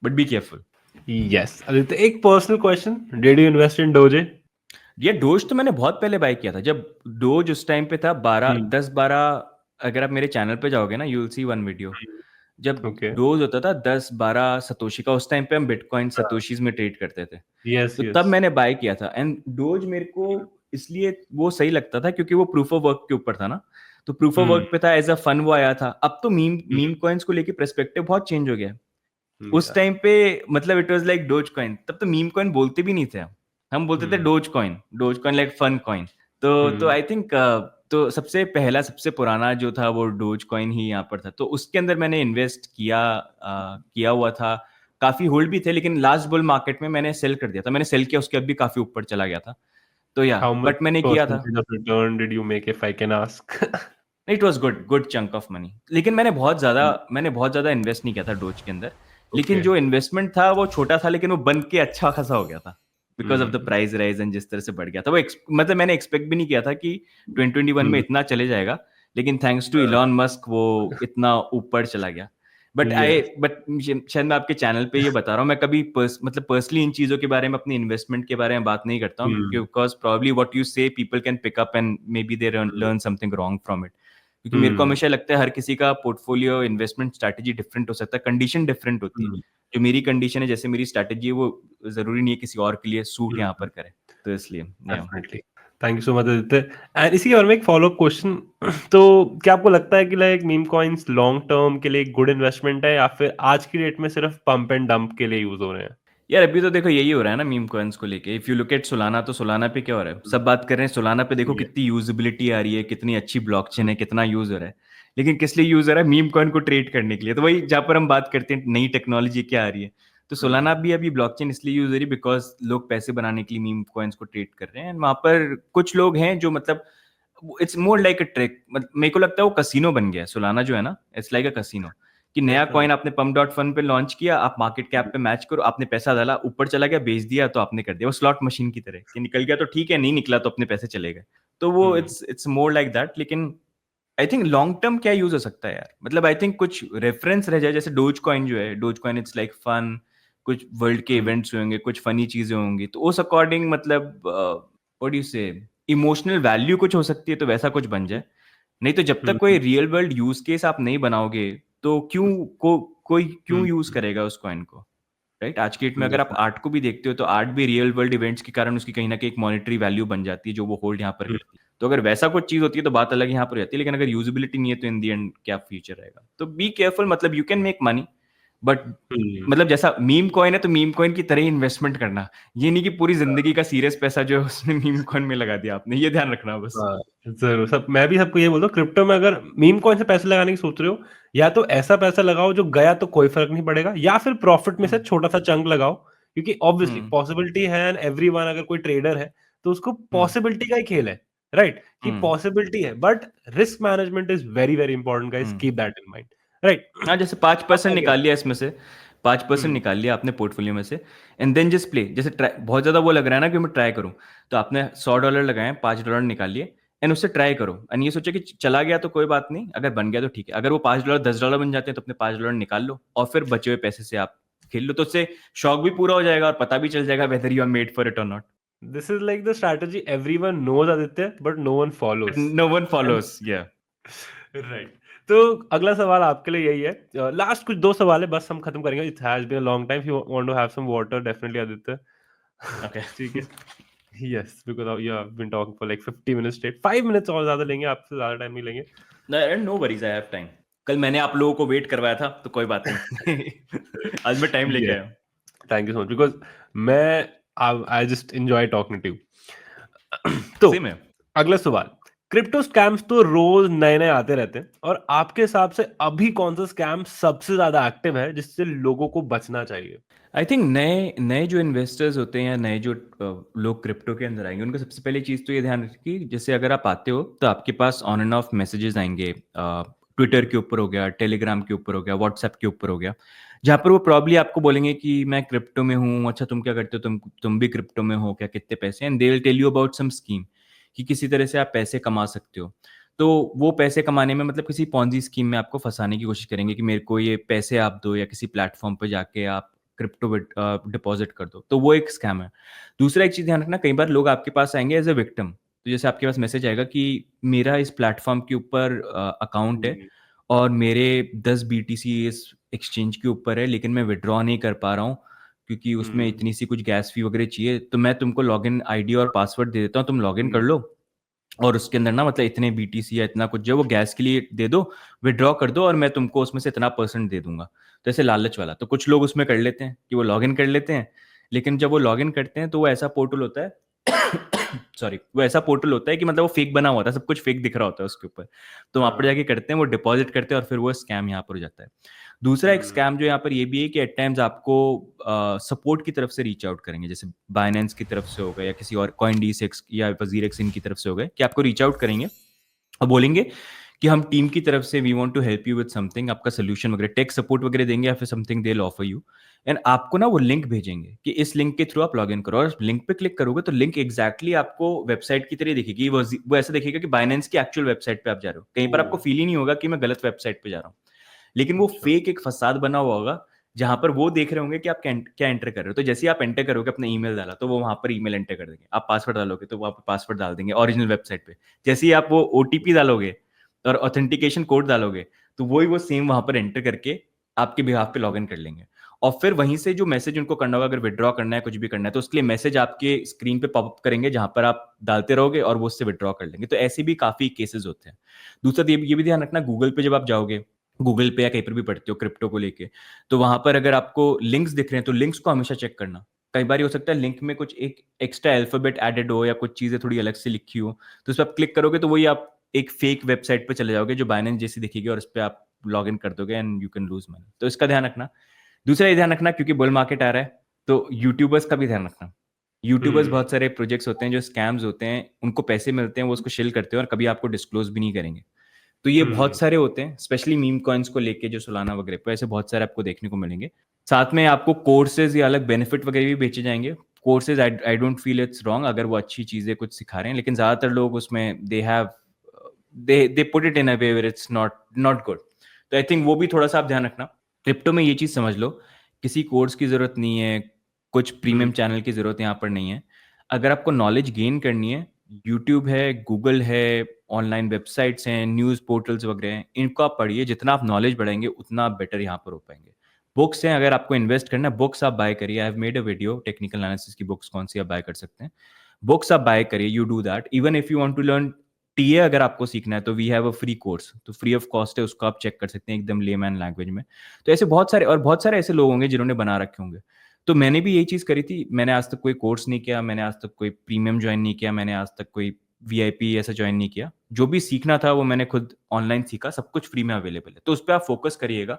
but be careful. Yes Aditya, एक personal question, did you invest in Doge? ये डोज तो मैंने बहुत पहले बाय किया था, जब डोज उस टाइम पे था 12 10 12। अगर आप मेरे चैनल पे जाओगे ना, you will see one video, जब ओके। डोज होता था 10 12 सतोशी का, उस टाइम पे हम बिटकॉइन सतोशीज में ट्रेड करते थे। यस तो यस। तब मैंने बाय किया था, एंड डोज मेरे को इसलिए वो सही लगता था क्योंकि वो प्रूफ ऑफ वर्क के ऊपर था ना। तो प्रूफ ऑफ वर्क पे था, एज अ फन वो आया था। अब तो मीम मीम कॉइन्स को लेके पर्सपेक्टिव बहुत चेंज हो गया है। उस टाइम पे मतलब it was like dose coin, तब तो मीम कॉइन बोलते भी नहीं थे हम बोलते थे doge coin, doge coin like fun coin. तो आई थिंक तो सबसे पहला सबसे पुराना जो था वो डोज कॉइन ही यहाँ पर था, तो उसके अंदर मैंने इन्वेस्ट किया हुआ था। काफी होल्ड भी थे, लेकिन लास्ट बुल मार्केट में मैंने सेल कर दिया था। मैंने सेल किया, उसके बाद भी काफी ऊपर चला गया था। तो या हाउ मच बट मैंने किया था। Percentage of return did you make if I can ask? It was good good chunk of money, लेकिन मैंने बहुत ज्यादा इन्वेस्ट नहीं किया था डोज के अंदर। लेकिन ओके। जो इन्वेस्टमेंट था वो छोटा था, लेकिन वो बन के अच्छा खासा हो गया था because of the price rise, and जिस तरह से बढ़ गया था वो मतलब मैंने एक्सपेक्ट भी नहीं किया था कि 2021 में इतना चले जाएगा। लेकिन थैंक्स टू इलॉन मस्क वो इतना ऊपर चला गया। यस। बट शायद मैं आपके चैनल पे ये बता रहा हूँ, मैं कभी मतलब पर्सनली इन चीजों के बारे में, अपनी इन्वेस्टमेंट के बारे में बात नहीं करता हूँ, because probably what you say people can pick up and maybe they learn something wrong from it. क्योंकि मेरे को हमेशा लगता है हर किसी का पोर्टफोलियो इन्वेस्टमेंट स्ट्रैटेजी डिफरेंट हो सकता है, कंडीशन डिफरेंट होती है। जो मेरी कंडीशन है, जैसे मेरी स्ट्रैटेजी है, वो जरूरी नहीं है किसी और के लिए सूट यहाँ पर करे, तो इसलिए definitely. Thank you so much Aditya. And इसी के बारे में एक फॉलो अप क्वेश्चन तो क्या आपको लगता है कि like meme coins long term के लिए एक गुड इन्वेस्टमेंट है या फिर आज की डेट में सिर्फ पंप एंड डंप के लिए यूज हो रहे हैं? यार अभी तो देखो यही हो रहा है ना मीम कॉइन्स को लेके। If you look at Solana, तो सोलाना पे क्या हो रहा है, सब बात कर रहे हैं सोलाना पे, देखो कितनी यूजेबिलिटी आ रही है, कितनी अच्छी ब्लॉकचेन है, कितना यूज हो रहा है। लेकिन किस लिए यूज हो रहा है? मीम कॉइन को ट्रेड करने के लिए। तो वही जहाँ पर हम बात करते हैं नई टेक्नोलॉजी क्या आ रही है, तो सोलाना भी अभी ब्लॉकचेन इसलिए यूज हो रही है बिकॉज लोग पैसे बनाने के लिए मीम कॉइन्स को ट्रेड कर रहे हैं। वहां पर कुछ लोग हैं जो मतलब it's more like a trick, मेरे को लगता है वो कसिनो बन गया है सोलाना जो है ना, इट्स लाइक अ कसिनो। कि नया कॉइन आपने पम्प डॉट फन पे लॉन्च किया, आप मार्केट कैप पे मैच करो, आपने पैसा डाला, ऊपर चला गया, बेच दिया तो आपने कर दिया। वो स्लॉट मशीन की तरह कि निकल गया तो ठीक है, नहीं निकला तो अपने पैसे चले गए। तो वो इट्स मोर लाइक दैट। लेकिन आई थिंक लॉन्ग टर्म क्या यूज हो सकता है यार, मतलब आई थिंक कुछ रेफरेंस रह जाए, जैसे डोज कॉइन जो है, doge coin it's like fun, कुछ वर्ल्ड के इवेंट्स होंगे, कुछ फनी चीजें होंगी, तो उस अकॉर्डिंग मतलब what do you say, emotional value कुछ हो सकती है, तो वैसा कुछ बन जाए। नहीं तो जब तक कोई रियल वर्ल्ड यूज केस आप नहीं बनाओगे, तो कोई क्यों यूज करेगा उस कॉइन को, राइट? आज की डेट में अगर आप आर्ट को भी देखते हो, तो आर्ट भी रियल वर्ल्ड इवेंट्स के कारण उसकी कहीं ना कहीं एक मॉनेटरी वैल्यू बन जाती है, जो वो होल्ड यहाँ पर करती है। तो अगर वैसा कुछ चीज होती है तो बात अलग यहाँ पर रहती है, लेकिन अगर यूजिबिलिटी नहीं है तो इन दी एंड क्या फ्यूचर रहेगा? तो बी केयरफुल, मतलब you can make money, but मतलब जैसा मीम कॉइन है तो मीम कॉइन की तरह ही इन्वेस्टमेंट करना, ये नहीं कि पूरी जिंदगी का सीरियस पैसा जो है उसने मीम कॉइन में लगा दिया आपने, ये ध्यान रखना बस। जरूर, सब मैं भी सबको ये बोलता हूँ, क्रिप्टो में अगर मीम कॉइन से पैसे लगाने की सोच रहे हो, या तो ऐसा पैसा लगाओ जो गया तो कोई फर्क नहीं पड़ेगा, या फिर प्रॉफिट में से छोटा सा चंक लगाओ, क्योंकि ऑब्वियसली पॉसिबिलिटी है एंड एवरीवन अगर कोई ट्रेडर है तो उसको पॉसिबिलिटी का ही खेल है, राइट? कि पॉसिबिलिटी है, but risk management is very very important guys, keep that in mind, right? हाँ, जैसे 5% आपका क्या? निकाल लिया इसमें से, 5% निकाल लिया आपने पोर्टफोलियो में से, एंड देन जस्ट प्ले। जैसे बहुत ज्यादा वो लग रहा है ना कि मैं ट्राई करूं, तो आपने $100 लगाए, $5 निकाल लिए, एंड उससे ट्राई करो, एंड ये सोचे कि चला गया तो कोई बात नहीं, अगर बन गया तो ठीक है। अगर वो $5 $10 बन जाते हैं तो अपने $5 निकाल लो, और फिर बचे हुए पैसे से आप खेल लो, तो उससे शौक भी पूरा हो जाएगा और पता भी चल जाएगा whether you are made for it और not. This is like the strategy everyone knows Aditya, but no one but follows. No one follows, yeah right. तो अगला सवाल आपके लिए यही है, लास्ट कुछ दो सवाल है, बस हम खत्म करेंगे। It has been a long time, you want to have some water definitely Aditya. Okay. ठीक है। Yes, because you have been talking for like 50 minutes straight. 5 minutes और ज्यादा लेंगे, आपसे ज्यादा टाइम नहीं लेंगे। No worries, I have time. कल मैंने आप लोगों को वेट करवाया था, तो कोई बात नहीं। आज मैं टाइम लेके ये आया। Thank you so much, because मैं I just enjoy talking to you. तो सेम है। अगला सवाल, क्रिप्टो स्कैम्स तो रोज नए नए आते रहते हैं, और आपके हिसाब से अभी कौन सा स्कैम सबसे ज्यादा एक्टिव है जिससे लोगों को बचना चाहिए? आई थिंक नए नए जो इन्वेस्टर्स होते हैं, या नए जो लोग क्रिप्टो के अंदर आएंगे, उनका सबसे पहली चीज़ तो ये ध्यान रखिए कि जैसे अगर आप आते हो तो आपके pass on end of messages आएंगे, ट्विटर के ऊपर हो गया, टेलीग्राम के ऊपर हो गया, व्हाट्सएप के ऊपर हो गया, जहाँ पर वो प्रॉब्ली आपको बोलेंगे कि मैं क्रिप्टो में हूँ, अच्छा तुम क्या करते हो, तुम भी क्रिप्टो में हो क्या, कितने पैसे, and they will tell you about some scheme कि किसी तरह से आप पैसे कमा सकते हो। तो वो पैसे कमाने में मतलब किसी पॉन्जी स्कीम में आपको फंसाने की कोशिश करेंगे कि मेरे को ये पैसे आप दो, या किसी प्लेटफॉर्म पर जाके आप क्रिप्टो डिपॉजिट कर दो, तो वो एक स्कैम है। दूसरा एक चीज़ ध्यान रखना, कई बार लोग आपके पास आएंगे एज अ विक्टिम। तो जैसे आपके पास मैसेज आएगा कि मेरा इस प्लेटफॉर्म के ऊपर अकाउंट है, और मेरे 10 BTC इस एक्सचेंज के ऊपर है, लेकिन मैं विड्रॉ नहीं कर पा रहा हूँ क्योंकि उसमें इतनी सी कुछ गैस फी वगैरह चाहिए, तो मैं तुमको लॉगिन आईडी और पासवर्ड दे देता हूँ, तुम लॉगिन कर लो, और उसके अंदर ना मतलब इतने BTC या इतना कुछ जो वो गैस के लिए दे दो, विड्रॉ कर दो, और मैं तुमको उसमें से इतना % दे दूंगा। तो ऐसे लालच वाला, तो कुछ लोग उसमें कर लेते हैं कि वो लॉगिन कर लेते हैं, लेकिन जब वो लॉगिन करते हैं तो वो ऐसा पोर्टल होता है सॉरी, वो ऐसा पोर्टल होता है कि मतलब वो फेक बना हुआ था, सब कुछ फेक दिख रहा होता है उसके ऊपर। तो वहां पर जाके करते हैं, वो डिपॉजिट करते हैं, और फिर वो स्कैम यहाँ पर हो जाता है। दूसरा एक स्कैम जो यहाँ पर ये भी है कि एट टाइम्स आपको सपोर्ट की तरफ से रीच आउट करेंगे, जैसे बाइनेंस की तरफ से हो गए, या किसी और CoinDesk या WazirX इनकी तरफ से हो गए, कि आपको रीच आउट करेंगे और बोलेंगे कि हम टीम की तरफ से we want to help you with something, आपका सोल्यूशन वगैरह टेक सपोर्ट वगैरह देंगे, या फिर something they offer you, and आपको ना वो लिंक भेजेंगे कि इस लिंक के थ्रू आप लॉग इन करो, और लिंक पे क्लिक करोगे तो लिंक एग्जैक्टली आपको वेबसाइट की तरह दिखेगी। वो ऐसा दिखेगा कि बाइनेंस की एक्चुअल वेबसाइट पे आप जा रहे हो, कहीं पर आपको फील ही नहीं होगा कि मैं गलत वेबसाइट पे जा रहा हूँ, लेकिन वो फेक एक फसाद बना हुआ होगा, जहां पर वो देख रहे होंगे कि आप क्या एंटर कर रहे हो। तो जैसे ही आप एंटर करोगे, अपना ईमेल डाला, तो वो वहां पर ईमेल एंटर कर देंगे, आप पासवर्ड डालोगे तो वो आप पासवर्ड डाल देंगे ओरिजिनल वेबसाइट पे, जैसे ही आप वो OTP डालोगे और ऑथेंटिकेशन कोड डालोगे तो वही वो सेम वहां पर एंटर करके आपके बिहाफ पे लॉग इन कर लेंगे। और फिर वहीं से जो मैसेज उनको करना होगा, अगर विड्रॉ करना है कुछ भी करना है, तो उसके लिए मैसेज आपके स्क्रीन पे पॉपअप करेंगे जहां पर आप डालते रहोगे और वो उससे विड्रॉ कर लेंगे। तो ऐसे भी काफी केसेस होते हैं। दूसरा ये भी ध्यान रखना, गूगल पे जब आप जाओगे, गूगल पे या कहीं पर भी पढ़ते हो क्रिप्टो को लेके, तो वहां पर अगर आपको लिंक्स दिख रहे हैं तो लिंक्स को हमेशा चेक करना। कई बार हो सकता है लिंक में कुछ एक एक्स्ट्रा अल्फाबेट एडेड हो या कुछ चीजें थोड़ी अलग से लिखी हो, तो उस पर आप क्लिक करोगे तो वही आप एक फेक वेबसाइट पे चले जाओगे जो बाइनेंस जैसी दिखेगी, और उस पर आप लॉग इन कर दोगे and you can lose money. तो इसका ध्यान रखना। दूसरा ये ध्यान रखना, क्योंकि बुल मार्केट आ रहा है, तो यूट्यूबर्स का भी ध्यान रखना। यूट्यूबर्स हम्म बहुत सारे प्रोजेक्ट्स होते हैं जो स्कैम्स होते हैं, उनको पैसे मिलते हैं, वो उसको शिल करते हैं और कभी आपको डिस्क्लोज भी नहीं करेंगे। तो ये बहुत हम्म सारे होते हैं, स्पेशली मीम कॉइन्स को लेके जो सोलाना वगैरह पे, ऐसे बहुत सारे आपको देखने को मिलेंगे। साथ में आपको कोर्सेज या अलग बेनिफिट वगैरह भी बेचे जाएंगे। Courses I don't feel it's wrong अगर वो अच्छी चीजें कुछ सिखा रहे हैं, लेकिन ज्यादातर लोग उसमें they put it in a way where it's not good. तो आई थिंक वो भी थोड़ा सा आप ध्यान रखना। क्रिप्टो में ये चीज समझ लो, किसी कोर्स की जरूरत नहीं है, कुछ प्रीमियम हम्म चैनल की जरूरत यहाँ पर नहीं है। अगर आपको नॉलेज गेन करनी है, यूट्यूब है, गूगल है, ऑनलाइन वेबसाइट्स हैं, न्यूज़ पोर्टल्स वगैरह हैं, इनको आप पढ़िए। जितना आप नॉलेज बढ़ाएंगे उतना आप बेटर यहाँ पर हो पाएंगे। बुक्स हैं, अगर आपको इन्वेस्ट करना है, बुक्स आप बाय करिए। I have made a video technical analysis की बुक्स कौन सी आप बाय कर सकते हैं। बुक्स आप बाय करिए, you do that. Even if you want to learn TA अगर आपको सीखना है, तो we have a free course, तो फ्री ऑफ कॉस्ट है, उसको आप चेक कर सकते हैं एकदम लेमैन लैंग्वेज में। तो ऐसे बहुत सारे और बहुत सारे ऐसे लोग होंगे जिन्होंने बना रखे होंगे। तो मैंने भी यही चीज़ करी थी। मैंने आज तक कोई कोर्स नहीं किया, मैंने आज तक कोई प्रीमियम ज्वाइन नहीं किया, मैंने आज तक कोई वीआईपी ऐसा ज्वाइन नहीं किया। जो भी सीखना था वो मैंने खुद ऑनलाइन सीखा, सब कुछ फ्री में अवेलेबल है। तो उस पर आप फोकस करिएगा।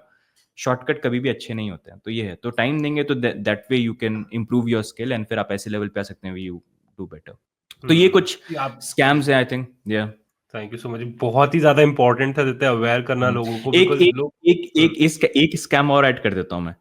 शॉर्टकट कभी भी अच्छे नहीं होते हैं। तो ये है, तो टाइम देंगे तो that way you can improve your skill and फिर आप ऐसे लेवल पे आ सकते हैं यू डू बेटर। तो ये कुछ आप स्कैम्स हैं आई थिंक। या थैंक यू सो मच, बहुत ही ज्यादा इंपॉर्टेंट था देते अवेयर करना लोगों को, एक बिकॉज एक लोग एक एक स्कैम और ऐड कर देता हूँ मैं।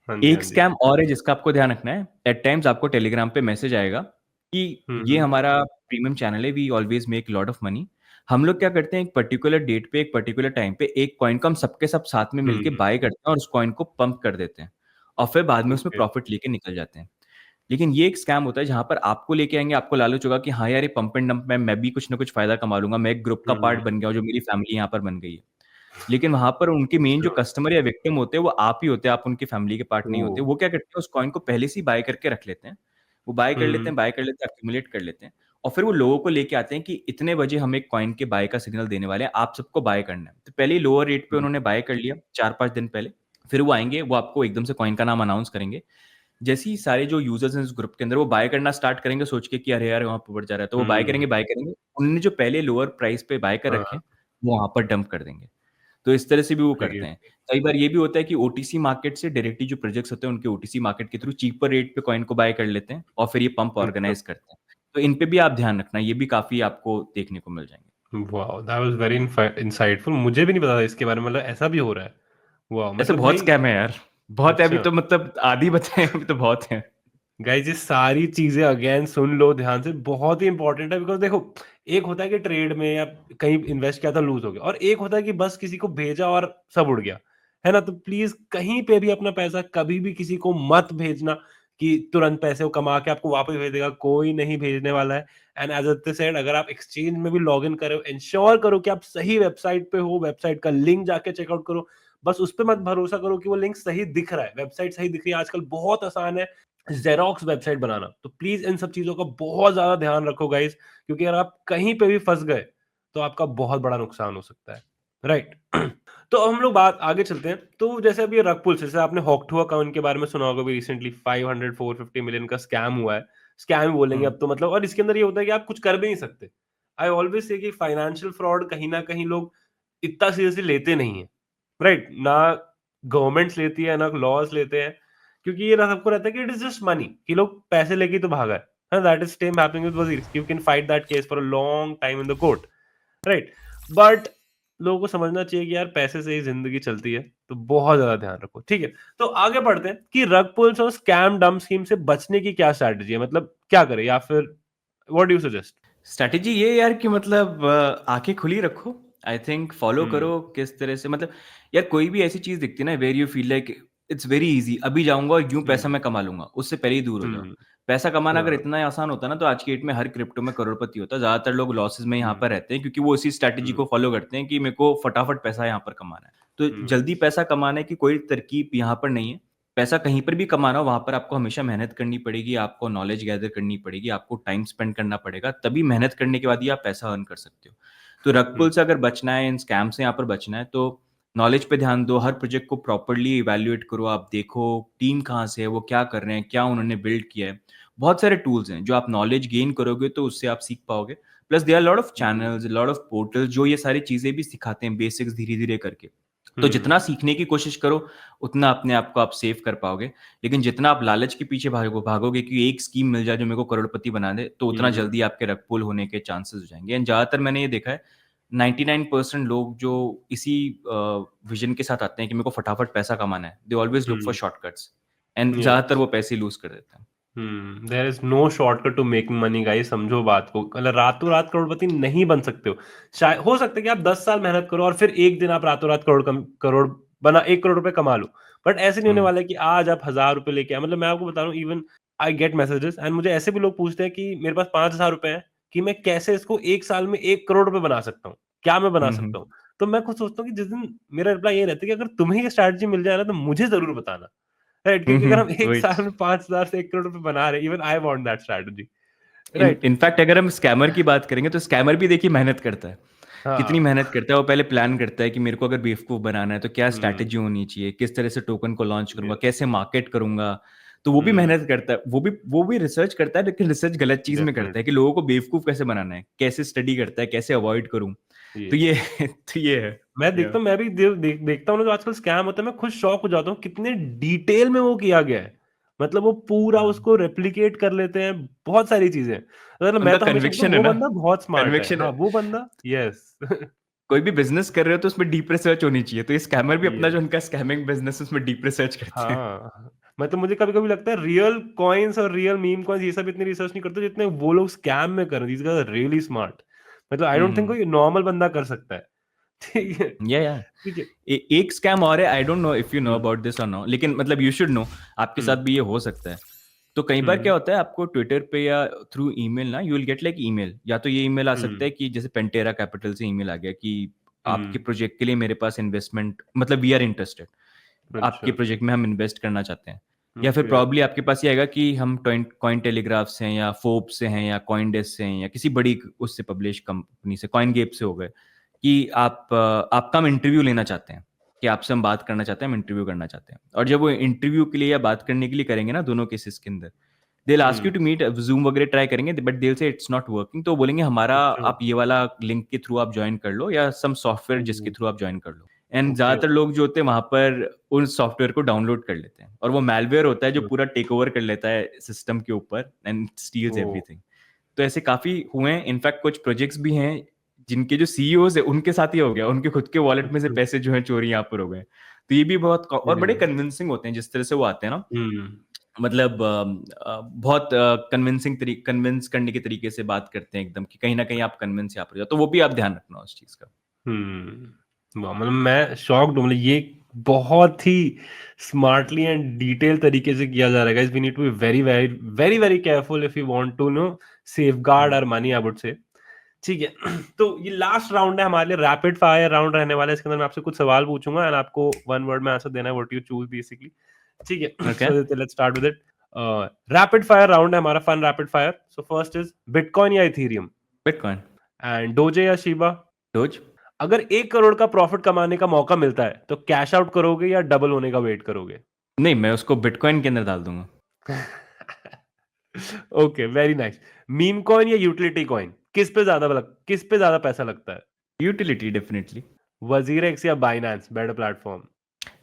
हाँ जी, हाँ एक जी। स्कैम और है जिसका आपको ध्यान रखना है। एट टाइम्स आपको टेलीग्राम पे मैसेज आएगा कि ये हम्म हमारा प्रीमियम चैनल है, we always make lot of money. हम लोग क्या करते हैं, एक पर्टिकुलर डेट पे, एक पर्टिकुलर टाइम पे एक कॉइन को हम सबके सब साथ में मिलके बाय करते हैं और उस कॉइन को पंप कर देते हैं, और फिर बाद में उसमें ओके। प्रॉफिट लेके निकल जाते हैं। लेकिन ये एक स्कैम होता है जहां पर आपको लेके आएंगे, आपको लालच होगा कि हाँ यार ये पंप एंड डंप में मैं भी कुछ ना कुछ फायदा कमा लूंगा, मैं एक ग्रुप का पार्ट हम्म बन गया हूँ, जो मेरी फैमिली यहाँ पर बन गई है। लेकिन वहां पर उनके मेन जो अच्छा। कस्टमर या विक्टिम होते हैं वो आप ही होते हैं, आप उनकी फैमिली के पार्ट ओ नहीं होते। वो क्या करते हैं, उस कॉइन को पहले से ही बाय करके रख लेते हैं। वो बाय कर लेते हम्म हैं, बाय कर लेते हैं, अक्यूमुलेट कर लेते हैं, और फिर वो लोगों को लेके आते हैं कि इतने बजे हम एक कॉइन के बाय का सिग्नल देने वाले हैं, आप सबको बाय करना है। तो पहले ही लोअर रेट पे उन्होंने बाय कर लिया 4-5 दिन पहले। फिर वो आएंगे, वो आपको एकदम से कॉइन का नाम अनाउंस करेंगे। जैसे ही सारे जो यूजर्स हैं इस ग्रुप के अंदर वो बाय करना स्टार्ट करेंगे सोच के कि अरे यार वहां पर बढ़ जा रहा है, तो वो बाय हम्म करेंगे, बाय करेंगे। उन्होंने जो पहले लोअर प्राइस पे बाय कर रखे हाँ हैं वो वहां पर डंप कर देंगे। तो इस तरह से भी वो ठीक करते है। हैं। कई बार ये भी होता है कि ओटीसी मार्केट से डायरेक्टली जो प्रोजेक्ट्स होते हैं उनके ओटीसी मार्केट के थ्रू चीपर रेट पे कॉइन को बाय कर लेते हैं और फिर ये पंप अच्छा। ऑर्गेनाइज करते हैं। तो इन पे भी आप ध्यान रखना, ये भी काफी आपको देखने को मिल जाएंगे। Wow, that was very insightful, मुझे भी नहीं पता था इसके बारे में, मतलब ऐसा भी हो रहा है। वाओ, ऐसे मतलब बहुत भाई। स्कैम है यार, बहुत है अभी अच्छा तो, मतलब आदि बताए अभी तो बहुत है। गाइस, ये सारी चीजें अगेन सुन लो ध्यान से, बहुत ही इंपॉर्टेंट है। बिकॉज देखो, एक होता है कि ट्रेड में या कहीं इन्वेस्ट किया था लूज हो गया, और एक होता है कि बस किसी को भेजा और सब उड़ गया, है ना। तो प्लीज कहीं पे भी अपना पैसा कभी भी किसी को मत भेजना कि तुरंत पैसे वो कमा के आपको वापस भेज देगा, कोई नहीं भेजने वाला है। एंड एज अ सेड, अगर आप एक्सचेंज में भी लॉग इन करो, इंश्योर करो कि आप सही वेबसाइट पे हो, वेबसाइट का लिंक जाके चेकआउट करो। बस उस पर मत भरोसा करो कि वो लिंक सही दिख रहा है, वेबसाइट सही दिख रही है। आजकल बहुत आसान है ज़ेरॉक्स वेबसाइट बनाना। तो प्लीज इन सब चीजों का बहुत ज्यादा ध्यान रखो गाइस, क्योंकि अगर आप कहीं पे भी फंस गए तो आपका बहुत बड़ा नुकसान हो सकता है, राइट। तो अब हम लोग बात आगे चलते हैं। तो जैसे अभी रग पुल, जैसे आपने हॉकटू अकाउंट के बारे में सुना होगा भी, रिसेंटली 500-450 मिलियन का स्कैम हुआ है। स्कैम बोलेंगे अब तो, मतलब, और इसके अंदर ये होता है कि आप कुछ कर भी नहीं सकते। आई ऑलवेज से कि फाइनेंशियल फ्रॉड कहीं ना कहीं लोग इतना सीरियसली लेते नहीं है, राइट ना। गवर्नमेंट्स लेती है ना लॉज लेते हैं, क्योंकि ये ना सबको रहता है कि इट इज जस्ट मनी, कि लोग पैसे लेके ही तो भागा है। That is same happening with Wazir, you can fight that case for a long time in the court, right. But लोगों को समझना चाहिए कि यार पैसे से ही जिंदगी चलती है, तो बहुत ज्यादा ध्यान रखो, ठीक है। तो आगे बढ़ते हैं कि रग पुल्स और स्कैम डम स्कीम से बचने की क्या स्ट्रैटेजी है, मतलब क्या करें, या फिर what do you suggest? Strategy ये यार कि मतलब आंखें खुली रखो। आई थिंक फॉलो हम्म करो किस तरह से, मतलब यार कोई भी ऐसी चीज दिखती है ना where you feel like it's very easy, अभी जाऊंगा और यूं पैसा हम्म मैं कमा लूंगा, उससे पहले ही दूर हो जाओ। हम्म पैसा कमाना अगर हाँ, इतना ही आसान होता ना तो आज की डेट में हर क्रिप्टो में करोड़पति होता। ज़्यादातर लोग लॉसेस में यहाँ हुँ, पर रहते हैं क्योंकि वो इसी स्ट्रैटेजी हुँ, को फॉलो करते हैं कि मेरे को फटाफट पैसा यहाँ पर कमाना है। तो हुँ, जल्दी पैसा कमाने की कोई तरकीब यहाँ पर नहीं है। पैसा कहीं पर भी कमाना हो वहाँ पर आपको हमेशा मेहनत करनी पड़ेगी, आपको नॉलेज गैदर करनी पड़ेगी, आपको टाइम स्पेंड करना पड़ेगा, तभी मेहनत करने के बाद ही आप पैसा अर्न कर सकते हो। तो रग हुँ, पुल से अगर बचना है, इन स्कैम से यहाँ पर बचना है तो नॉलेज पे ध्यान दो, हर प्रोजेक्ट को प्रॉपर्ली इवैल्यूएट करो, आप देखो टीम कहाँ से है, वो क्या कर रहे हैं, क्या उन्होंने बिल्ड किया है। बहुत सारे टूल्स हैं जो आप नॉलेज गेन करोगे तो उससे आप सीख पाओगे। Plus there are lot of um, channels, lot of portals जो ये सारी चीज़ें भी सिखाते हैं बेसिक्स धीरे-धीरे करके। तो जितना हुँ, सीखने की कोशिश करो, उतना अपने आप को आप सेव कर पाओगे। लेकिन जितना आप लालच के पीछे भागोगे कि एक स्कीम मिल जाए जो मेरे को करोड़पति बना दे, तो उतना हुँ, जल्दी आपके रग पुल होने के चांसेस हो जाएँगे। एंड ज़्यादातर मैंने ये देखा है 99% लोग जो इसी विज़न के साथ आते हैं कि मेरे को फटाफट पैसा कमाना है, they always look for um, shortcuts and ज़्यादातर यस। वो पैसे लूज़ कर देते हैं। There is no shortcut to making money guys, समझो बात को। मतलब रातों रात करोड़पति नहीं बन सकते हो। शायद हो सकता है कि आप 10 साल मेहनत करो और फिर एक दिन आप रातों रात करोड़ बना 1 करोड़ रुपए कमा लो। बट ऐसे नहीं होने हुँ, वाला है कि आज आप 1000 रुपए लेके आए। मतलब मैं आपको बता रहा हूँ, even I get messages and मुझे ऐसे भी लोग पूछते हैं कि मेरे पास 5000 रुपए हैं, कि मैं कैसे इसको 1 साल में 1 करोड़ रुपए बना सकता हूँ, क्या मैं बना हुँ, हुँ। सकता हूँ? तो मैं खुद सोचता हूँ कि जिस दिन मेरा रिप्लाई ये रहता है कि अगर तुम्हें ये स्ट्रैटेजी मिल जाए ना तो मुझे जरूर बताना। राइट, हुँ, क्योंकि अगर हम हुँ, 1 वही। साल में 5000 से 1 करोड़ रुपए बना रहे हैं, even I want that strategy. In right. In fact अगर हम स्कैमर की बात करेंगे तो स्कैमर भी देखिए मेहनत करता है। कितनी हाँ। मेहनत करता है, वो पहले प्लान करता है कि मेरे को अगर बेवकूफ़ बनाना है तो क्या हुँ, स्ट्रैटेजी होनी चाहिए, किस तरह से टोकन को लॉन्च करूँगा, यस। कैसे मार्केट करूँगा। तो वो भी हुँ, मेहनत करता है, वो भी रिसर्च करता है लेकिन रिसर्च गलत चीज़ में करता है कि डेफिनिटली। लोगों को बेवकूफ़ कैसे बनाना है, कैसे स्टडी करता है, कैसे अवॉइड करूँ। तो ये यस। तो ये है। मैं या देखता हूँ, मैं भी देखता हूँ ना जो आजकल स्कैम होता है, मैं खुद शॉक हो जाता हूँ कितने डिटेल में वो किया गया है। मतलब वो पूरा हाँ, उसको रेप्लिकेट कर लेते हैं, बहुत सारी चीज़ें। मतलब मैं उनका तो हमेशा बोलता हूँ कन्विक्शन है वो ना, बंदा बहुत स्मार्ट है। कन्विक्शन है। हाँ, वो बंदा यस। कोई भी बिज़नेस कर रहे हो तो उसमें डीप रिसर्च होनी चाहिए। तो ये स्कैमर भी अपना जो यस। उनका स्कैमिंग बिज़नेस है उसमें डीप रिसर्च करते हैं। हाँ, मतलब मुझे कभी-कभी लगता है रियल कॉइन्स और रियल मीम कॉइन्स ये सब इतनी रिसर्च नहीं करते जितने वो लोग स्कैम में कर रहे हैं। These guys are really smart. मतलब आई हुँ, डोंट थिंक हुँ। कोई नॉर्मल बंदा कर सकता है। ठीक है, या ठीक है। एक स्कैम और है, आई don't know if you know hmm, about this और नो, लेकिन मतलब यू शुड नो, आपके हुँ, साथ भी ये हो सकता है। तो कई बार क्या हुँ, होता है आपको ट्विटर पे या थ्रू ईमेल ना you will get like email, या तो ये ईमेल आ सकता हुँ, है कि जैसे पेंटेरा कैपिटल से ईमेल आ गया कि आपके हुँ। प्रोजेक्ट के लिए मेरे पास इन्वेस्टमेंट मतलब वी आर इंटरेस्टेड, आपके अच्छा, प्रोजेक्ट में हम इन्वेस्ट करना चाहते हैं। या फिर ओके। प्रॉब्ली आपके पास ये आएगा कि हम कॉइन टेलीग्राफ से हैं या फोर्ब्स से हैं या कॉइनडेस्क से हैं या किसी बड़ी उससे पब्लिश कंपनी से, कॉइनगेट से हो गए कि आपका हम इंटरव्यू लेना चाहते हैं, कि आपसे हम बात करना चाहते हैं, हम इंटरव्यू करना चाहते हैं। और जब वो इंटरव्यू के लिए या बात करने के लिए करेंगे ना दोनों केसेस के अंदर, they will ask you um, to meet, Zoom वगैरह ट्राई करेंगे but they will say it's not working, तो वो बोलेंगे हमारा अच्छा, आप ये वाला लिंक के थ्रू आप जॉइन कर लो या सम सॉफ्टवेयर जिसके ओह! थ्रू आप जॉइन कर लो। एंड ओके, ज़्यादातर लोग जो होते हैं वहाँ पर उस सॉफ्टवेयर को डाउनलोड कर लेते हैं और वो मैलवेयर होता है जो अच्छा, पूरा टेक ओवर कर लेता है सिस्टम के ऊपर एंड स्टील्स ओह! एवरीथिंग। तो ऐसे काफ़ी हुए हैं, इनफैक्ट कुछ प्रोजेक्ट्स भी हैं जिनके जो सीईओज़ हैं उनके साथ ही हो गया, उनके खुद के वॉलेट में से अच्छा, पैसे जो हैं चोरी यहाँ पर हो गए। तो ये भी बहुत और बड़े यस। कन्विंसिंग होते हैं जिस तरह से वो आते हैं ना, हुँ, मतलब बहुत कन्विंस करने के तरीके से बात करते हैं एकदम कि कहीं न कहीं आप कन्विंस यहाँ पर हो जाओ, तो वो भी आप ध्यान रखना उस चीज़ का। वाह! मतलब मैं शॉक्ड हूँ। मतलब ये बहुत ही स्मार्टली एंड डिटेल तरीके से किया जा रहा है guys. We need to be very, very, very, very careful if you want to safeguard um, our money, I would say. ठीक है। तो ये लास्ट राउंड है हमारे लिए, रैपिड फायर राउंड रहने वाला है। इसके अंदर मैं आपसे कुछ सवाल पूछूँगा एंड आपको वन वर्ड में आंसर देना है, व्हाट यू चूज़ बेसिकली। ठीक है। Okay, so let's start with it. Rapid fire round है हमारा, fun rapid fire. So first is bitcoin या इथेरियम? बिटकॉइन, एंड डोजे या शिबा? डोज। अगर 1 करोड़ का प्रॉफिट कमाने का मौका मिलता है, तो कैश आउट करोगे या डबल होने का वेट करोगे? नहीं, मैं उसको बिटकॉइन के अंदर डाल दूँगा। Okay, very nice. Meme coin या यूटिलिटी कॉइन? किस पे ज़्यादा पैसा लगता है? यूटिलिटी डेफिनिटली, वज़ीर एक्स या Binance better platform?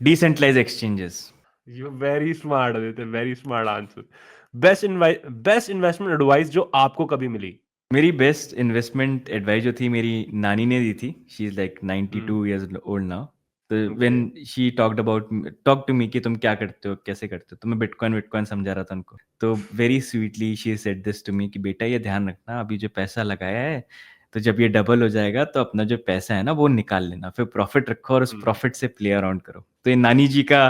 Decentralised exchanges. You are very smart Aditya, very smart answer. Best investment advice जो आपको कभी मिली? मेरी बेस्ट इन्वेस्टमेंट एडवाइस जो थी मेरी नानी ने दी थी। She is like um, 92 years old now. तो okay. When she talk to me कि तुम क्या करते हो, कैसे करते हो? तो मैं बिटकॉइन समझा रहा था उनको। तो very sweetly she said this to me कि बेटा ये ध्यान रखना, अभी जो पैसा लगाया है, तो जब ये डबल हो जाएगा तो अपना जो पैसा है ना वो निकाल लेना। फिर प्रॉफ़िट रखो और उस हुँ, प्रॉफ़िट से प्ले अराउंड करो। तो ये नानी जी का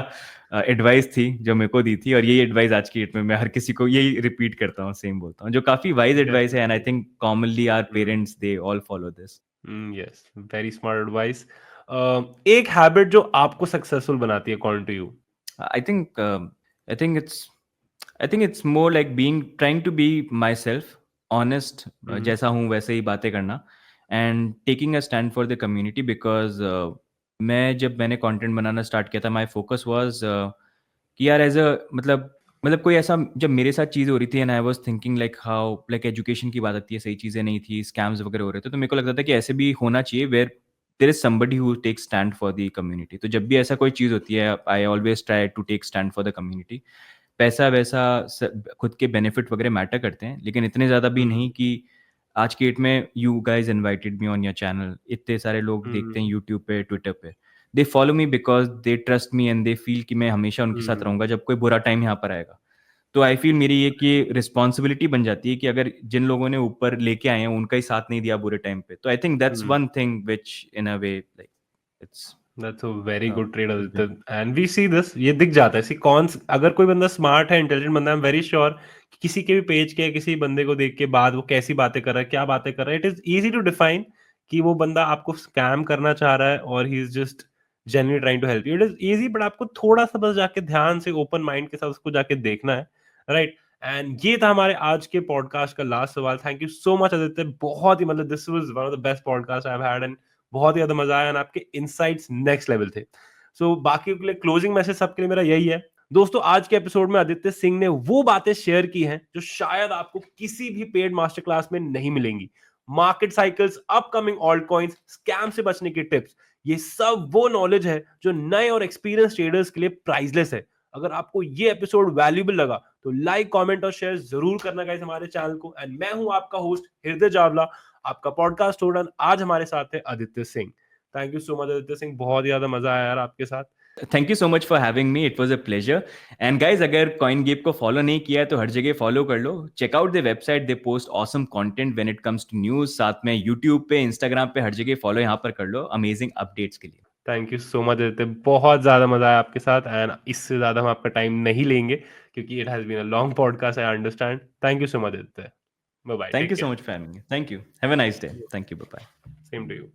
एडवाइस थी जो मेरे को दी थी, और यही एडवाइस आज की डेट में मैं हर किसी को यही रिपीट करता हूँ, सेम बोलता हूँ, जो काफी वाइज एडवाइस है, and I definitely. Think commonly our parents they all follow this. Yes, very smart advice. एक हैबिट जो आपको सक्सेसफुल बनाती है, according to you? I think I think it's I think it's more like being trying to be myself, honest, जैसा हूँ वैसे ही बातें करना, and taking a stand for the community because जब मैंने कंटेंट बनाना स्टार्ट किया था, my focus was कि यार एज अ मतलब कोई ऐसा जब मेरे साथ चीज़ हो रही थी and I was thinking like how like education की बात आती है, सही चीज़ें नहीं थी, स्कैम्स वगैरह हो रहे थे, तो मेरे को लगता था कि ऐसे भी होना चाहिए where there is somebody who take stand for the community. तो जब भी ऐसा कोई चीज़ होती है, I always try to take stand for the community. पैसा वैसा खुद के बेनिफिट वगैरह मैटर करते हैं, लेकिन इतने ज़्यादा भी नहीं कि आज की डेट में you guys invited me on your channel, इतने सारे लोग देखते हैं यूट्यूब पे, ट्विटर पे, they follow me because they trust me and they feel कि मैं हमेशा उनके साथ रहूंगा जब कोई बुरा टाइम यहाँ पर आएगा। तो आई फील मेरी ये कि रिस्पॉन्सिबिलिटी बन जाती है कि अगर जिन लोगों ने ऊपर लेके आए हैं उनका ही साथ नहीं दिया बुरे टाइम पे, तो I think that's one thing which in a way like it's that's a very good trade Aditya, and we see this, ये दिख जाता है। सी कौन, अगर कोई बंदा स्मार्ट है, इंटेलिजेंट बंदा है, आई एम वेरी श्योर कि किसी के भी पेज के किसी बंदे को देख के बाद वो कैसी बातें कर रहा है, क्या बातें कर रहा है, it is easy to define कि वो बंदा आपको स्कैम करना चाह रहा है और he is just genuinely trying to help you. It is easy, but आपको थोड़ा सा बस जाके ध्यान से ओपन माइंड के साथ उसको जाके देखना है, राइट? एंड ये था हमारे आज के पॉडकास्ट का लास्ट सवाल। Thank you so much Aditya, बहुत ही मतलब this was one of the best podcast I have had, and बहुत ही ज्यादा मजा आया, एंड आपके इनसाइट्स नेक्स्ट लेवल थे। सो बाकी के लिए क्लोजिंग मैसेज सबके लिए मेरा यही है। दोस्तों, आज के एपिसोड में आदित्य सिंह ने वो बातें शेयर की हैं जो शायद आपको किसी भी पेड मास्टर क्लास में नहीं मिलेंगी। Market cycles, upcoming alt coins, scam से बचने के टिप्स, ये सब वो नॉलेज है जो नए और एक्सपीरियंस ट्रेडर्स के लिए प्राइसलेस है। अगर आपको ये एपिसोड वैल्यूएबल लगा तो लाइक, कमेंट और शेयर जरूर करना गाइस हमारे चैनल को। एंड मैं हूं आपका होस्ट हृदय चावला, आपका पॉडकास्ट स्टूडेंट। आज हमारे साथ है Aditya Singh. Thank you so much Aditya Singh, बहुत ज्यादा मजा आया यार आपके साथ। Thank you so much for having me, it was a pleasure. And guys, अगर कॉइन गेप को फॉलो नहीं किया है तो हर जगह फॉलो कर लो, check out the website, they post awesome content when it comes to news, साथ में यूट्यूब पे, इंस्टाग्राम पे, हर जगह फॉलो यहाँ पर कर लो अमेजिंग अपडेट्स के लिए। Thank you so much Aditya, बहुत ज्यादा मजा आया आपके साथ, एंड इससे ज्यादा हम आपका टाइम नहीं लेंगे क्योंकि it has been a long podcast, I understand. Thank you so much Aditya, bye bye, thank take you so care. Much for having me, thank you, have a nice day, thank you, bye bye. Same to you.